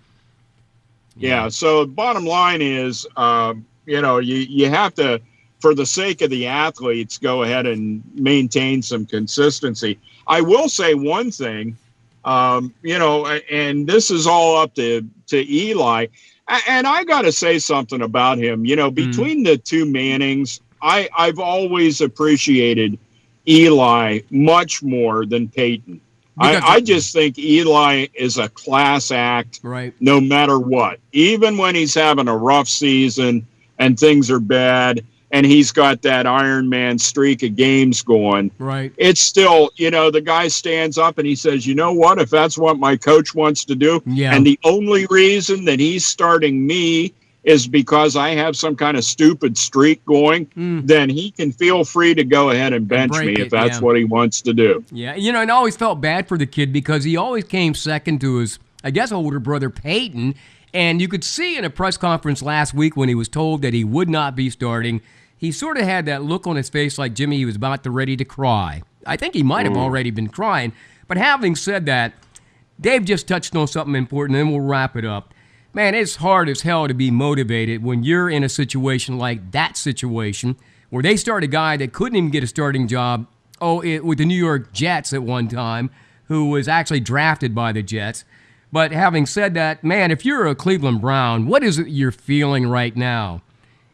Yeah, so bottom line is, you have to, for the sake of the athletes, go ahead and maintain some consistency. I will say one thing, and this is all up to Eli. And I got to say something about him. Between the two Mannings, I've always appreciated Eli much more than Peyton. I just think Eli is a class act, right? No matter what. Even when he's having a rough season and things are bad, and he's got that Iron Man streak of games going. Right. It's still, the guy stands up and he says, you know what, if that's what my coach wants to do, and the only reason that he's starting me is because I have some kind of stupid streak going, then he can feel free to go ahead and bench me if that's what he wants to do. Yeah, and I always felt bad for the kid because he always came second to his, I guess, older brother Peyton, and you could see in a press conference last week when he was told that he would not be starting, he sort of had that look on his face like Jimmy, he was about to ready to cry. I think he might have already been crying. But having said that, Dave just touched on something important, and then we'll wrap it up. Man, it's hard as hell to be motivated when you're in a situation like that situation where they start a guy that couldn't even get a starting job with the New York Jets at one time, who was actually drafted by the Jets. But having said that, man, if you're a Cleveland Brown, what is it you're feeling right now?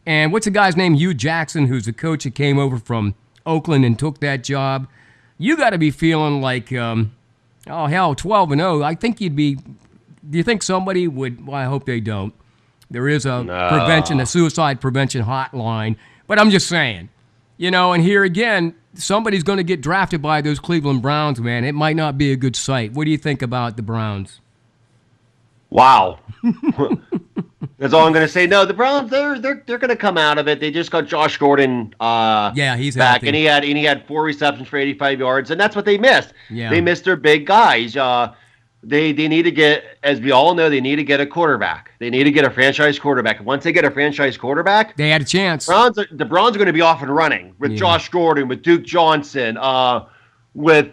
And what's the guy's name? Hugh Jackson, who's the coach that came over from Oakland and took that job. You got to be feeling like, 12-0. I think you'd be. Do you think somebody would? Well, I hope they don't. There is a suicide prevention hotline. But I'm just saying, and here again, somebody's going to get drafted by those Cleveland Browns, man. It might not be a good sight. What do you think about the Browns? Wow. That's all I'm going to say. No, the Browns, they're going to come out of it. They just got Josh Gordon he's back, healthy. and he had 4 receptions for 85 yards, and that's what they missed. Yeah. They missed their big guys. They need to get, as we all know, they need to get a quarterback. They need to get a franchise quarterback. Once they get a franchise quarterback, they had a chance. The Browns are going to be off and running with Josh Gordon, with Duke Johnson, with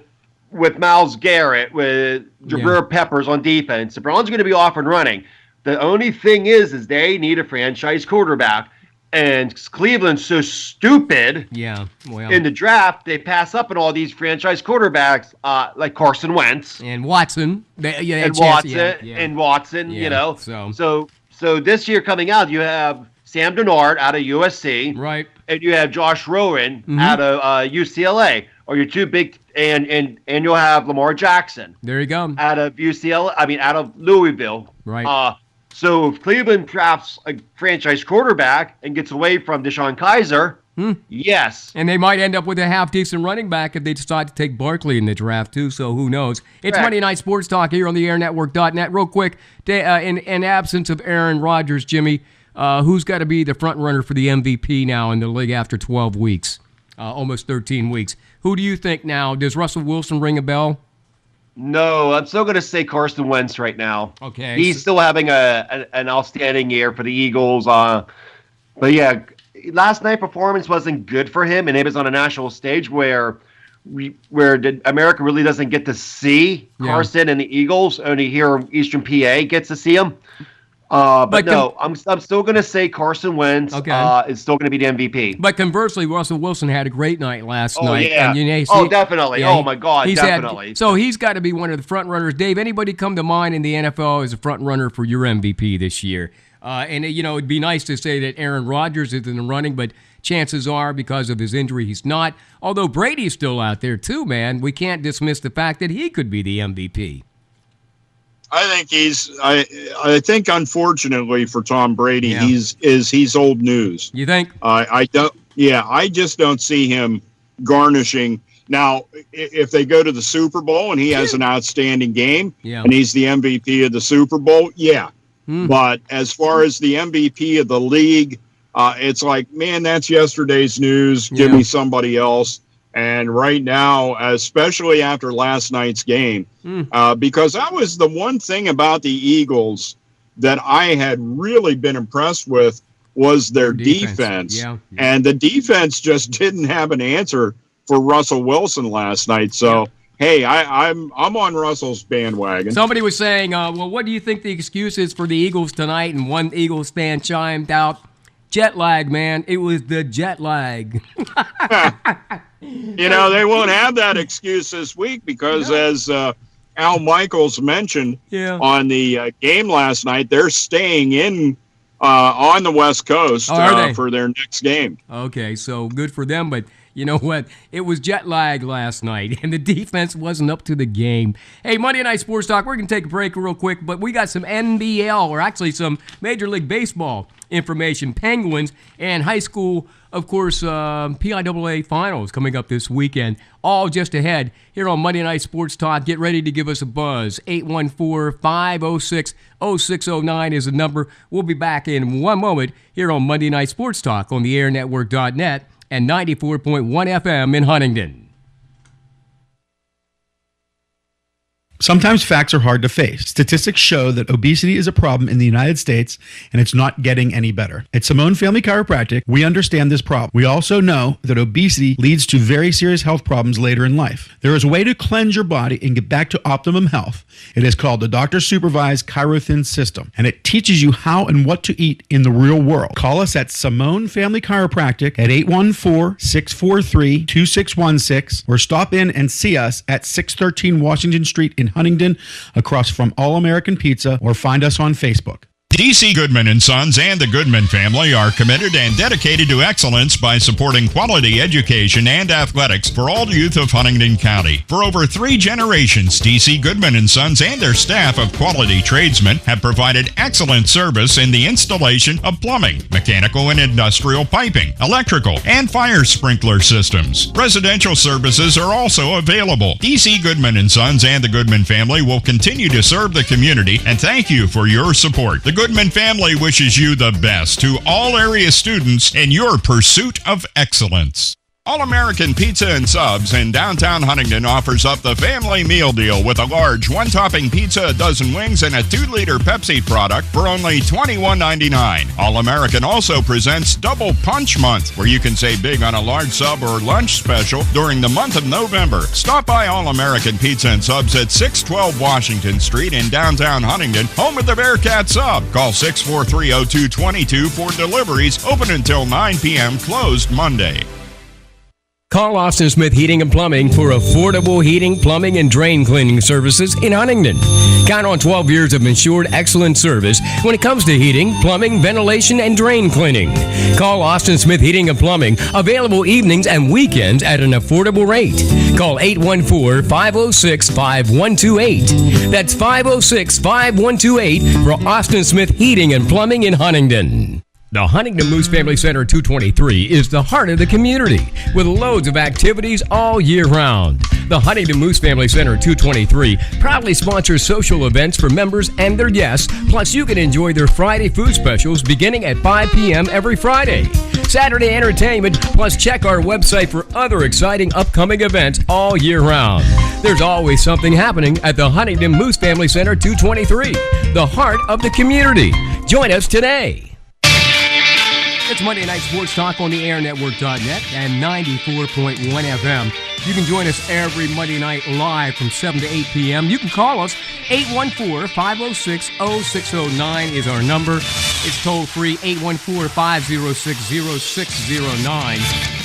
Myles Garrett, with Jabril Peppers on defense. The Browns are going to be off and running. The only thing is they need a franchise quarterback. And Cleveland's so stupid in the draft, they pass up on all these franchise quarterbacks like Carson Wentz. And Watson. Watson, So this year coming out, you have Sam Darnold out of USC. Right. And you have Josh Rowan out of UCLA. Or your two big and you'll have Lamar Jackson. There you go. Out of out of Louisville. Right. So if Cleveland drafts a franchise quarterback and gets away from Deshaun Kaiser, yes. And they might end up with a half-decent running back if they decide to take Barkley in the draft, too, so who knows. It's Monday Night Sports Talk here on the airnetwork.net. Real quick, in absence of Aaron Rodgers, Jimmy, who's got to be the front runner for the MVP now in the league after 12 weeks, almost 13 weeks? Who do you think now? Does Russell Wilson ring a bell? No, I'm still going to say Carson Wentz right now. Okay. He's still having an outstanding year for the Eagles. But yeah, last night performance wasn't good for him, and it was on a national stage where America really doesn't get to see Carson and the Eagles. Only here in Eastern PA gets to see him. But no, I'm still going to say Carson Wentz is still going to be the MVP. But conversely, Russell Wilson had a great night last night. Yeah. And definitely. Yeah, my God, definitely. So he's got to be one of the front runners. Dave, anybody come to mind in the NFL as a front runner for your MVP this year? And it'd be nice to say that Aaron Rodgers is in the running, but chances are because of his injury, he's not. Although Brady's still out there too, man. We can't dismiss the fact that he could be the MVP. I think I think unfortunately for Tom Brady, he's old news. You think? I don't. Yeah, I just don't see him garnishing. Now, if they go to the Super Bowl and he has an outstanding game and he's the MVP of the Super Bowl, But as far as the MVP of the league, it's like, man, that's yesterday's news. Give me somebody else. And right now, especially after last night's game, because that was the one thing about the Eagles that I had really been impressed with was their defense. And the defense just didn't have an answer for Russell Wilson last night. So, hey, I'm on Russell's bandwagon. Somebody was saying, well, what do you think the excuse is for the Eagles tonight? And one Eagles fan chimed out, jet lag, man. It was the jet lag. They won't have that excuse this week because as Al Michaels mentioned on the game last night, they're staying in on the West Coast for their next game. Okay, so good for them, but you know what? It was jet lag last night, and the defense wasn't up to the game. Hey, Monday Night Sports Talk, we're going to take a break real quick, but we got some NBL, or actually some Major League Baseball information. Penguins and high school, of course, PIAA finals coming up this weekend. All just ahead here on Monday Night Sports Talk. Get ready to give us a buzz. 814-506-0609 is the number. We'll be back in one moment here on Monday Night Sports Talk on the airnetwork.net and 94.1 FM in Huntingdon. Sometimes facts are hard to face. Statistics show that obesity is a problem in the United States, and it's not getting any better. At Simone Family Chiropractic, we understand this problem. We also know that obesity leads to very serious health problems later in life. There is a way to cleanse your body and get back to optimum health. It is called the Doctor-Supervised Chirothin System, and it teaches you how and what to eat in the real world. Call us at Simone Family Chiropractic at 814-643-2616 or stop in and see us at 613 Washington Street in Huntingdon, across from All American Pizza, or find us on Facebook. DC Goodman & Sons and the Goodman family are committed and dedicated to excellence by supporting quality education and athletics for all youth of Huntingdon County. For over 3 generations, DC Goodman & Sons and their staff of quality tradesmen have provided excellent service in the installation of plumbing, mechanical and industrial piping, electrical, and fire sprinkler systems. Residential services are also available. DC Goodman & Sons and the Goodman family will continue to serve the community, and thank you for your support. The Goodman family wishes you the best to all area students in your pursuit of excellence. All-American Pizza and Subs in downtown Huntingdon offers up the family meal deal with a large one-topping pizza, a dozen wings, and a 2-liter Pepsi product for only $21.99. All-American also presents Double Punch Month, where you can save big on a large sub or lunch special during the month of November. Stop by All-American Pizza and Subs at 612 Washington Street in downtown Huntingdon, home of the Bearcat Sub. Call 643-0222 for deliveries, open until 9 p.m., closed Monday. Call Austin Smith Heating and Plumbing for affordable heating, plumbing, and drain cleaning services in Huntingdon. Count on 12 years of ensured excellent service when it comes to heating, plumbing, ventilation, and drain cleaning. Call Austin Smith Heating and Plumbing, available evenings and weekends at an affordable rate. Call 814-506-5128. That's 506-5128 for Austin Smith Heating and Plumbing in Huntingdon. The Huntingdon Moose Family Center 223 is the heart of the community with loads of activities all year round. The Huntingdon Moose Family Center 223 proudly sponsors social events for members and their guests, plus you can enjoy their Friday food specials beginning at 5 p.m. every Friday. Saturday entertainment, plus check our website for other exciting upcoming events all year round. There's always something happening at the Huntingdon Moose Family Center 223, the heart of the community. Join us today. It's Monday Night Sports Talk on the airnetwork.net and 94.1 FM. You can join us every Monday night live from 7 to 8 p.m. You can call us. 814-506-0609 is our number. It's toll free, 814-506-0609.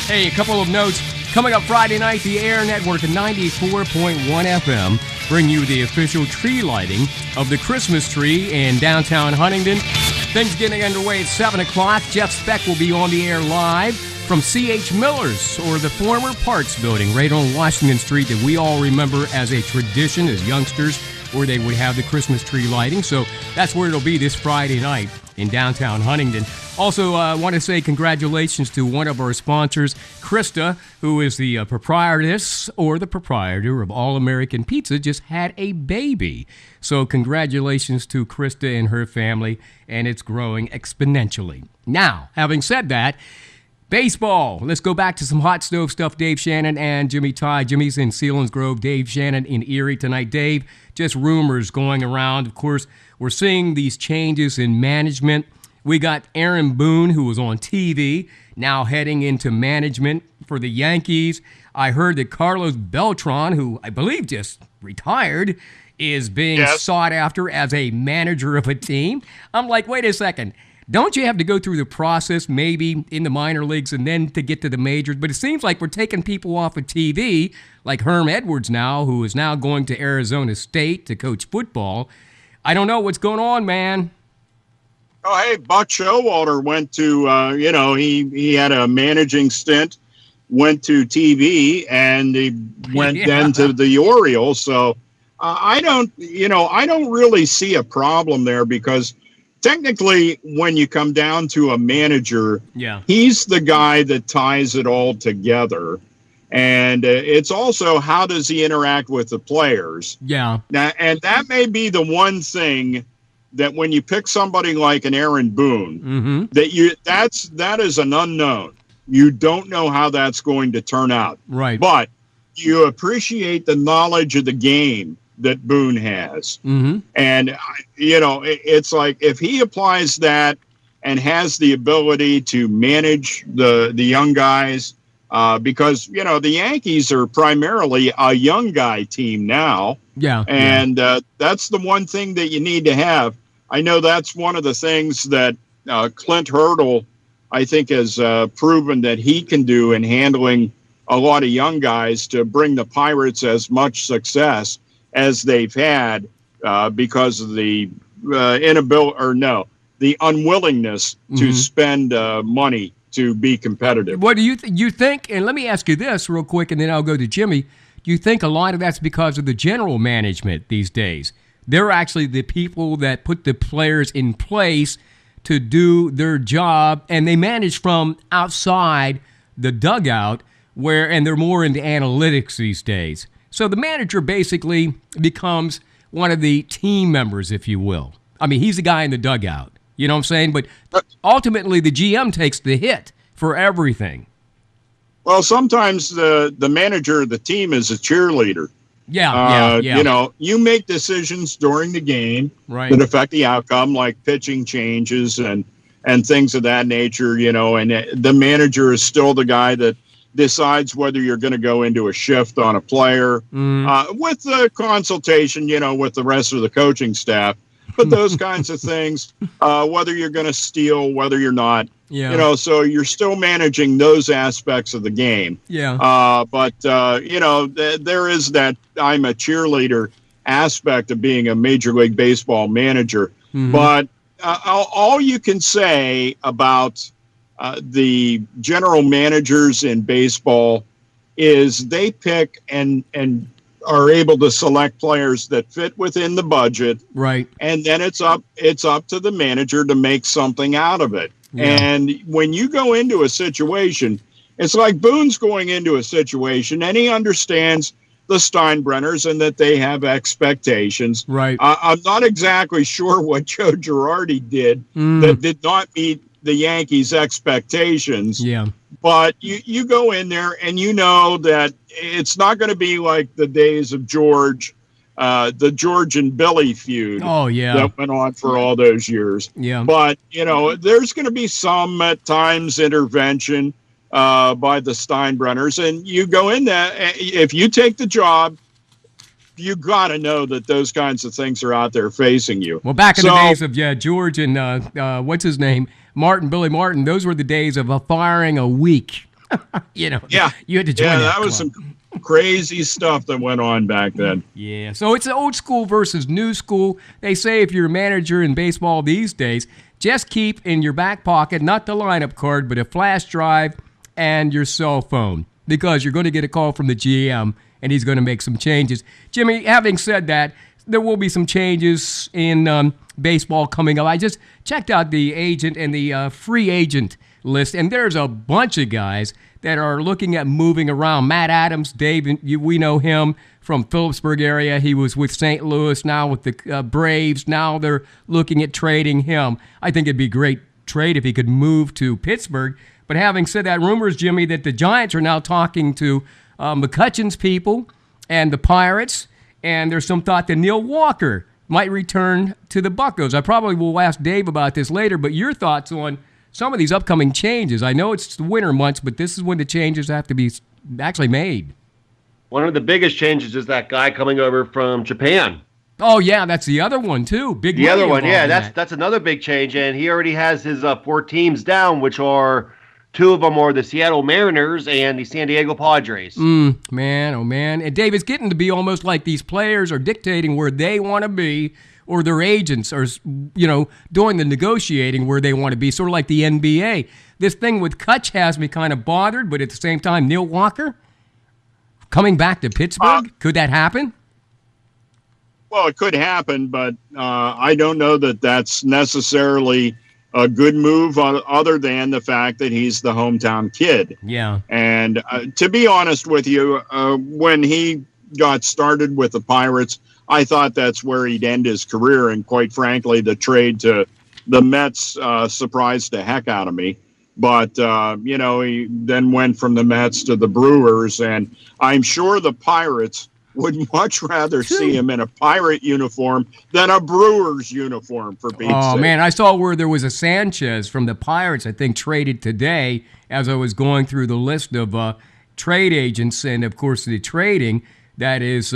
Hey, a couple of notes. Coming up Friday night, the Air Network at 94.1 FM bring you the official tree lighting of the Christmas tree in downtown Huntingdon. Things getting underway at 7 o'clock. Jeff Speck will be on the air live from C.H. Miller's, or the former Parts Building, right on Washington Street that we all remember as a tradition as youngsters, where they would have the Christmas tree lighting. So that's where it'll be this Friday night in downtown Huntingdon. Also, I want to say congratulations to one of our sponsors, Krista, who is the proprietress or the proprietor of All American Pizza, just had a baby. So congratulations to Krista and her family, and it's growing exponentially. Now, having said that, baseball. Let's go back to some hot stove stuff. Dave Shannon and Jimmy Ty. Jimmy's in Selinsgrove. Dave Shannon in Erie tonight. Dave, just rumors going around. Of course, we're seeing these changes in management. We got Aaron Boone, who was on TV, now heading into management for the Yankees. I heard that Carlos Beltran, who I believe just retired, is being sought after as a manager of a team. I'm like, wait a second. Don't you have to go through the process maybe in the minor leagues and then to get to the majors? But it seems like we're taking people off of TV, like Herm Edwards now, who is now going to Arizona State to coach football. I don't know what's going on, man. Oh, hey, Buck Showalter went to, he had a managing stint, went to TV, and he went then to the Orioles. So I don't really see a problem there, because technically when you come down to a manager, he's the guy that ties it all together. And it's also, how does he interact with the players? Yeah. Now, and that may be the one thing that when you pick somebody like an Aaron Boone, that is an unknown. You don't know how that's going to turn out. Right. But you appreciate the knowledge of the game that Boone has. Mm-hmm. And, it's like, if he applies that and has the ability to manage the young guys, because, the Yankees are primarily a young guy team now. Yeah. And that's the one thing that you need to have. I know that's one of the things that Clint Hurdle, I think, has proven that he can do in handling a lot of young guys to bring the Pirates as much success as they've had because of the the unwillingness to spend money to be competitive. What do you think? And let me ask you this real quick, and then I'll go to Jimmy. Do you think a lot of that's because of the general management these days? They're actually the people that put the players in place to do their job, and they manage from outside the dugout, and they're more into analytics these days. So the manager basically becomes one of the team members, if you will. I mean, he's the guy in the dugout. You know what I'm saying? But ultimately, the GM takes the hit for everything. Well, sometimes the manager of the team is a cheerleader. Yeah. You know, you make decisions during the game that affect the outcome, like pitching changes and things of that nature, you know, and the manager is still the guy that decides whether you're going to go into a shift on a player with the consultation, you know, with the rest of the coaching staff. But those kinds of things, whether you're going to steal, whether you're not, you know, so you're still managing those aspects of the game. But, you know, there is that I'm a cheerleader aspect of being a Major League Baseball manager. But all you can say about the general managers in baseball is they pick and are able to select players that fit within the budget. And then it's up to the manager to make something out of it. And when you go into a situation, it's like Boone's going into a situation and he understands the Steinbrenners and that they have expectations. I'm not exactly sure what Joe Girardi did that did not meet the Yankees' expectations. But you go in there and you know that it's not going to be like the days of George, the George and Billy feud that went on for all those years. But, you know, there's going to be some at times intervention by the Steinbrenners. And you go in there, if you take the job, you got to know that those kinds of things are out there facing you. Well, back in the days of George and what's his name, Billy Martin, those were the days of firing a week. You know, you had to join that was some crazy stuff that went on back then. So it's old school versus new school. They say if you're a manager in baseball these days, just keep in your back pocket not the lineup card, but a flash drive and your cell phone, because you're going to get a call from the GM and he's going to make some changes. Jimmy, having said that, there will be some changes in baseball coming up. I just checked out the agent and the free agent list, and there's a bunch of guys that are looking at moving around. Matt Adams, Dave, we know him from Phillipsburg area. He was with St. Louis, now with the Braves. Now they're looking at trading him. I think it'd be a great trade if he could move to Pittsburgh. But having said that, rumors, Jimmy, that the Giants are now talking to McCutcheon's people and the Pirates, and there's some thought that Neil Walker might return to the Buccos. I probably will ask Dave about this later, but your thoughts on some of these upcoming changes. I know it's the winter months, but this is when the changes have to be actually made. One of the biggest changes is that guy coming over from Japan. Oh, yeah, that's the other one, too. The other one, that's another big change, and he already has his 4 teams down, which are 2 of them are the Seattle Mariners and the San Diego Padres. Man, oh, man. And Dave, it's getting to be almost like these players are dictating where they want to be, or their agents are, you know, doing the negotiating where they want to be, sort of like the NBA. This thing with Kutch has me kind of bothered, but at the same time, Neil Walker coming back to Pittsburgh, could that happen? Well, it could happen, but I don't know that that's necessarily a good move other than the fact that he's the hometown kid. And to be honest with you, when he got started with the Pirates, I thought that's where he'd end his career. And quite frankly, the trade to the Mets surprised the heck out of me. But, you know, he then went from the Mets to the Brewers. And I'm sure the Pirates would much rather see him in a Pirate uniform than a Brewers uniform, for Pete's sake. Oh, man, I saw where there was a Sanchez from the Pirates, I think, traded today as I was going through the list of trade agents and, of course, the trading that is,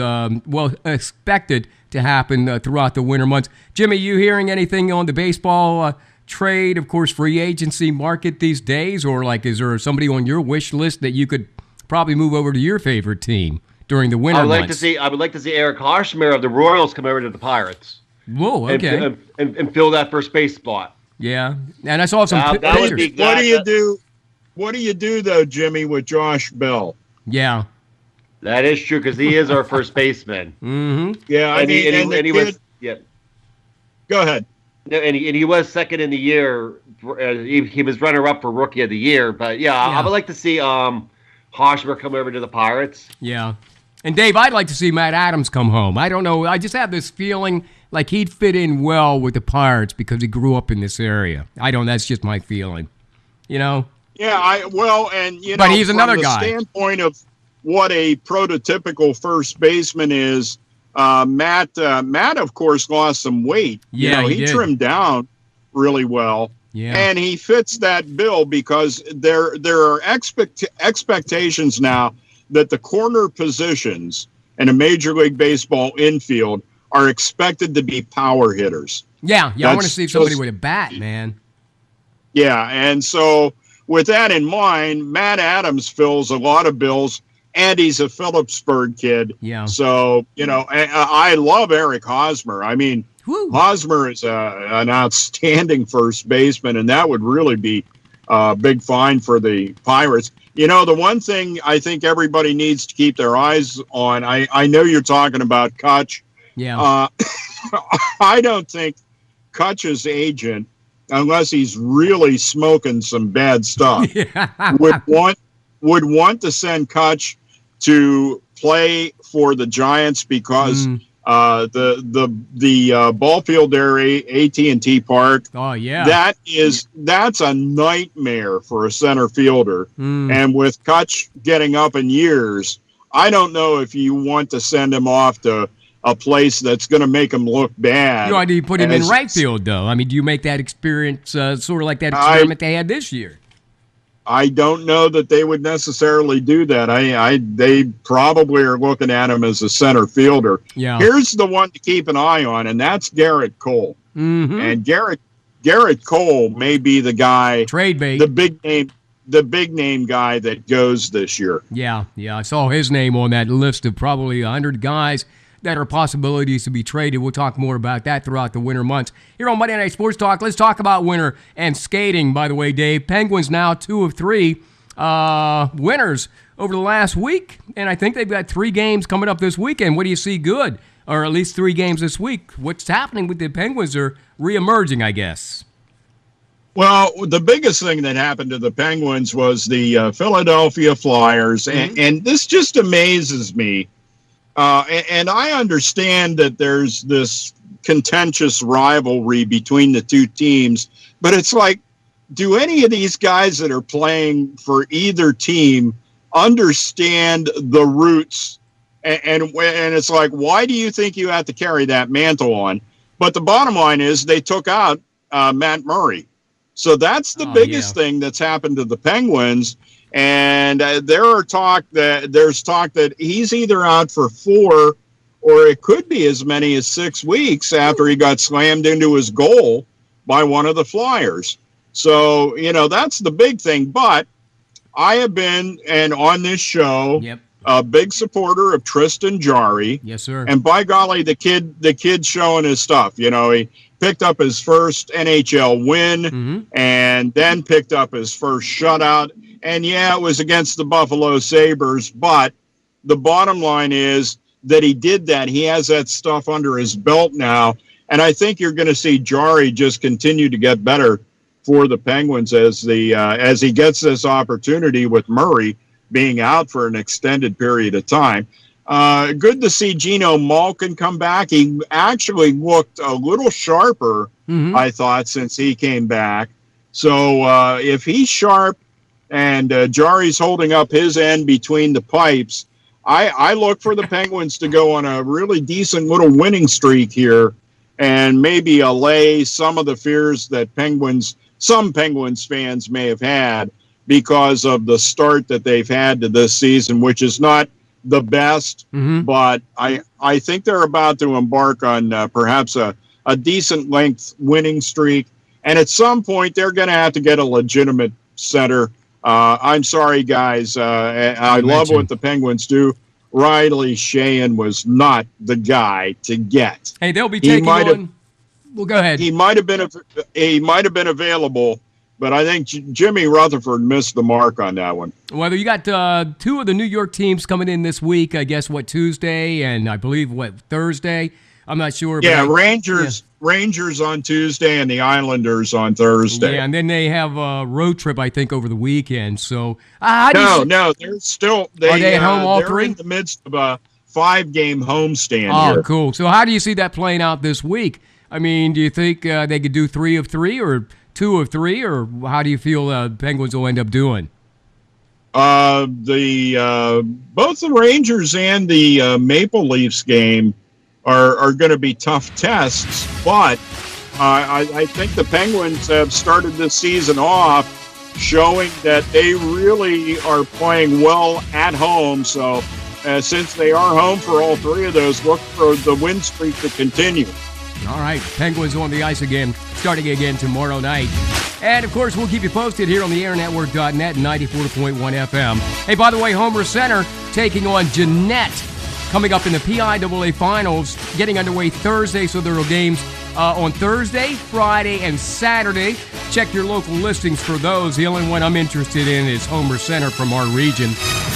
expected to happen throughout the winter months. Jimmy, you hearing anything on the baseball trade, of course, free agency market these days? Or, like, is there somebody on your wish list that you could probably move over to your favorite team during the winter months? I would like to see Eric Hosmer of the Royals come over to the Pirates. Whoa, okay. And fill that first base spot. Yeah, and I saw some That would pictures. be What do you do? What do you do though, Jimmy, with Josh Bell? Yeah. That is true because he is our first baseman, Mm-hmm. Yeah, I and mean, and the he kid. was yeah. Go ahead. No, and he was second in the year. He was runner up for rookie of the year. But yeah, I would like to see Hosmer come over to the Pirates. Yeah. And Dave, I'd like to see Matt Adams come home. I don't know. I just have this feeling like he'd fit in well with the Pirates because he grew up in this area. That's just my feeling. You know? Yeah, and But he's another from the guy. standpoint of what a prototypical first baseman is, Matt, of course, lost some weight. Yeah, he he did. trimmed down really well. Yeah. And he fits that bill because there are expectations now that the corner positions in a Major League Baseball infield are expected to be power hitters. Yeah. I want to That's see somebody just- with a bat, man. Yeah, and so with that in mind, Matt Adams fills a lot of bills, and he's a Phillipsburg kid. Yeah. So, I love Eric Hosmer. I mean, Woo. Hosmer is an outstanding first baseman, and that would really be a big find for the Pirates. The one thing I think everybody needs to keep their eyes on, I know you're talking about Kutch. Yeah. I don't think Kutch's agent, unless he's really smoking some bad stuff, would want to send Kutch to play for the Giants because the ball field there, AT&T Park. Oh yeah. That's a nightmare for a center fielder. And with Kutch getting up in years, I don't know if you want to send him off to a place that's going to make him look bad. Do you put him in right field though? I mean, do you make that experience sort of like that experiment they had this year? I don't know that they would necessarily do that. They probably are looking at him as a center fielder. Yeah. Here's the one to keep an eye on, and that's Garrett Cole. Mm-hmm. And Garrett Cole may be the guy, Trade bait. the big name guy that goes this year. Yeah. I saw his name on that list of probably 100 guys that are possibilities to be traded. We'll talk more about that throughout the winter months. Here on Monday Night Sports Talk, let's talk about winter and skating, by the way, Dave. Penguins now 2 of 3 winners over the last week, and I think they've got 3 games coming up this weekend. What do you see good? Or at least 3 games this week. What's happening with the Penguins? Are reemerging, I guess. Well, the biggest thing that happened to the Penguins was the Philadelphia Flyers, and this just amazes me. And I understand that there's this contentious rivalry between the two teams, but it's like, do any of these guys that are playing for either team understand the roots? And it's like, why do you think you have to carry that mantle on? But the bottom line is they took out Matt Murray. So that's the biggest thing that's happened to the Penguins. And there's talk that he's either out for 4 or it could be as many as 6 weeks after he got slammed into his goal by one of the Flyers. So, that's the big thing. But I have been, and on this show, a big supporter of Tristan Jarry. Yes, sir. And by golly, the kid's showing his stuff. He picked up his first NHL win and then picked up his first shutout. And it was against the Buffalo Sabres, but the bottom line is that he did that. He has that stuff under his belt now, and I think you're going to see Jarry just continue to get better for the Penguins as he gets this opportunity with Murray being out for an extended period of time. Good to see Gino Malkin come back. He actually looked a little sharper, I thought, since he came back. So if he's sharp, and Jarry's holding up his end between the pipes, I look for the Penguins to go on a really decent little winning streak here and maybe allay some of the fears that some Penguins fans may have had because of the start that they've had to this season, which is not the best, but I think they're about to embark on perhaps a decent length winning streak. And at some point, they're going to have to get a legitimate center. I'm sorry, guys. I love what the Penguins do. Riley Sheahan was not the guy to get. Hey, they'll be taking on Well, go ahead. He might have been available, but I think Jimmy Rutherford missed the mark on that one. Well, you got two of the New York teams coming in this week. I guess Tuesday and I believe Thursday. I'm not sure. Yeah, Rangers on Tuesday and the Islanders on Thursday. Yeah, and then they have a road trip, I think, over the weekend. So no, they're still are they at home all three? They're in the midst of a 5-game homestand. Oh, here. Cool. So how do you see that playing out this week? I mean, do you think they could do 3 of 3 or 2 of 3, or how do you feel Penguins will end up doing? Both the Rangers and the Maple Leafs game are going to be tough tests, but I think the Penguins have started this season off showing that they really are playing well at home. So since they are home for all 3 of those, look for the win streak to continue. All right, Penguins on the ice again, starting again tomorrow night. And, of course, we'll keep you posted here on the airnetwork.net 94.1 FM. Hey, by the way, Homer Center taking on Jeanette coming up in the PIAA Finals, getting underway Thursday, so there are games on Thursday, Friday, and Saturday. Check your local listings for those. The only one I'm interested in is Homer Center from our region.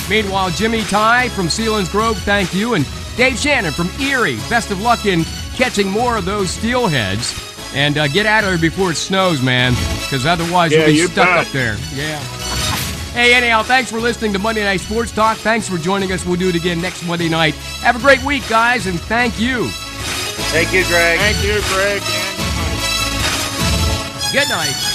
Meanwhile, Jimmy Ty from Sealands Grove, thank you, and Dave Shannon from Erie, best of luck in catching more of those steelheads. And get out of there before it snows, man, because otherwise you'll be stuck up there. Yeah. Hey, anyhow, thanks for listening to Monday Night Sports Talk. Thanks for joining us. We'll do it again next Monday night. Have a great week, guys, and thank you. Thank you, Greg. Thank you, Greg. Good night.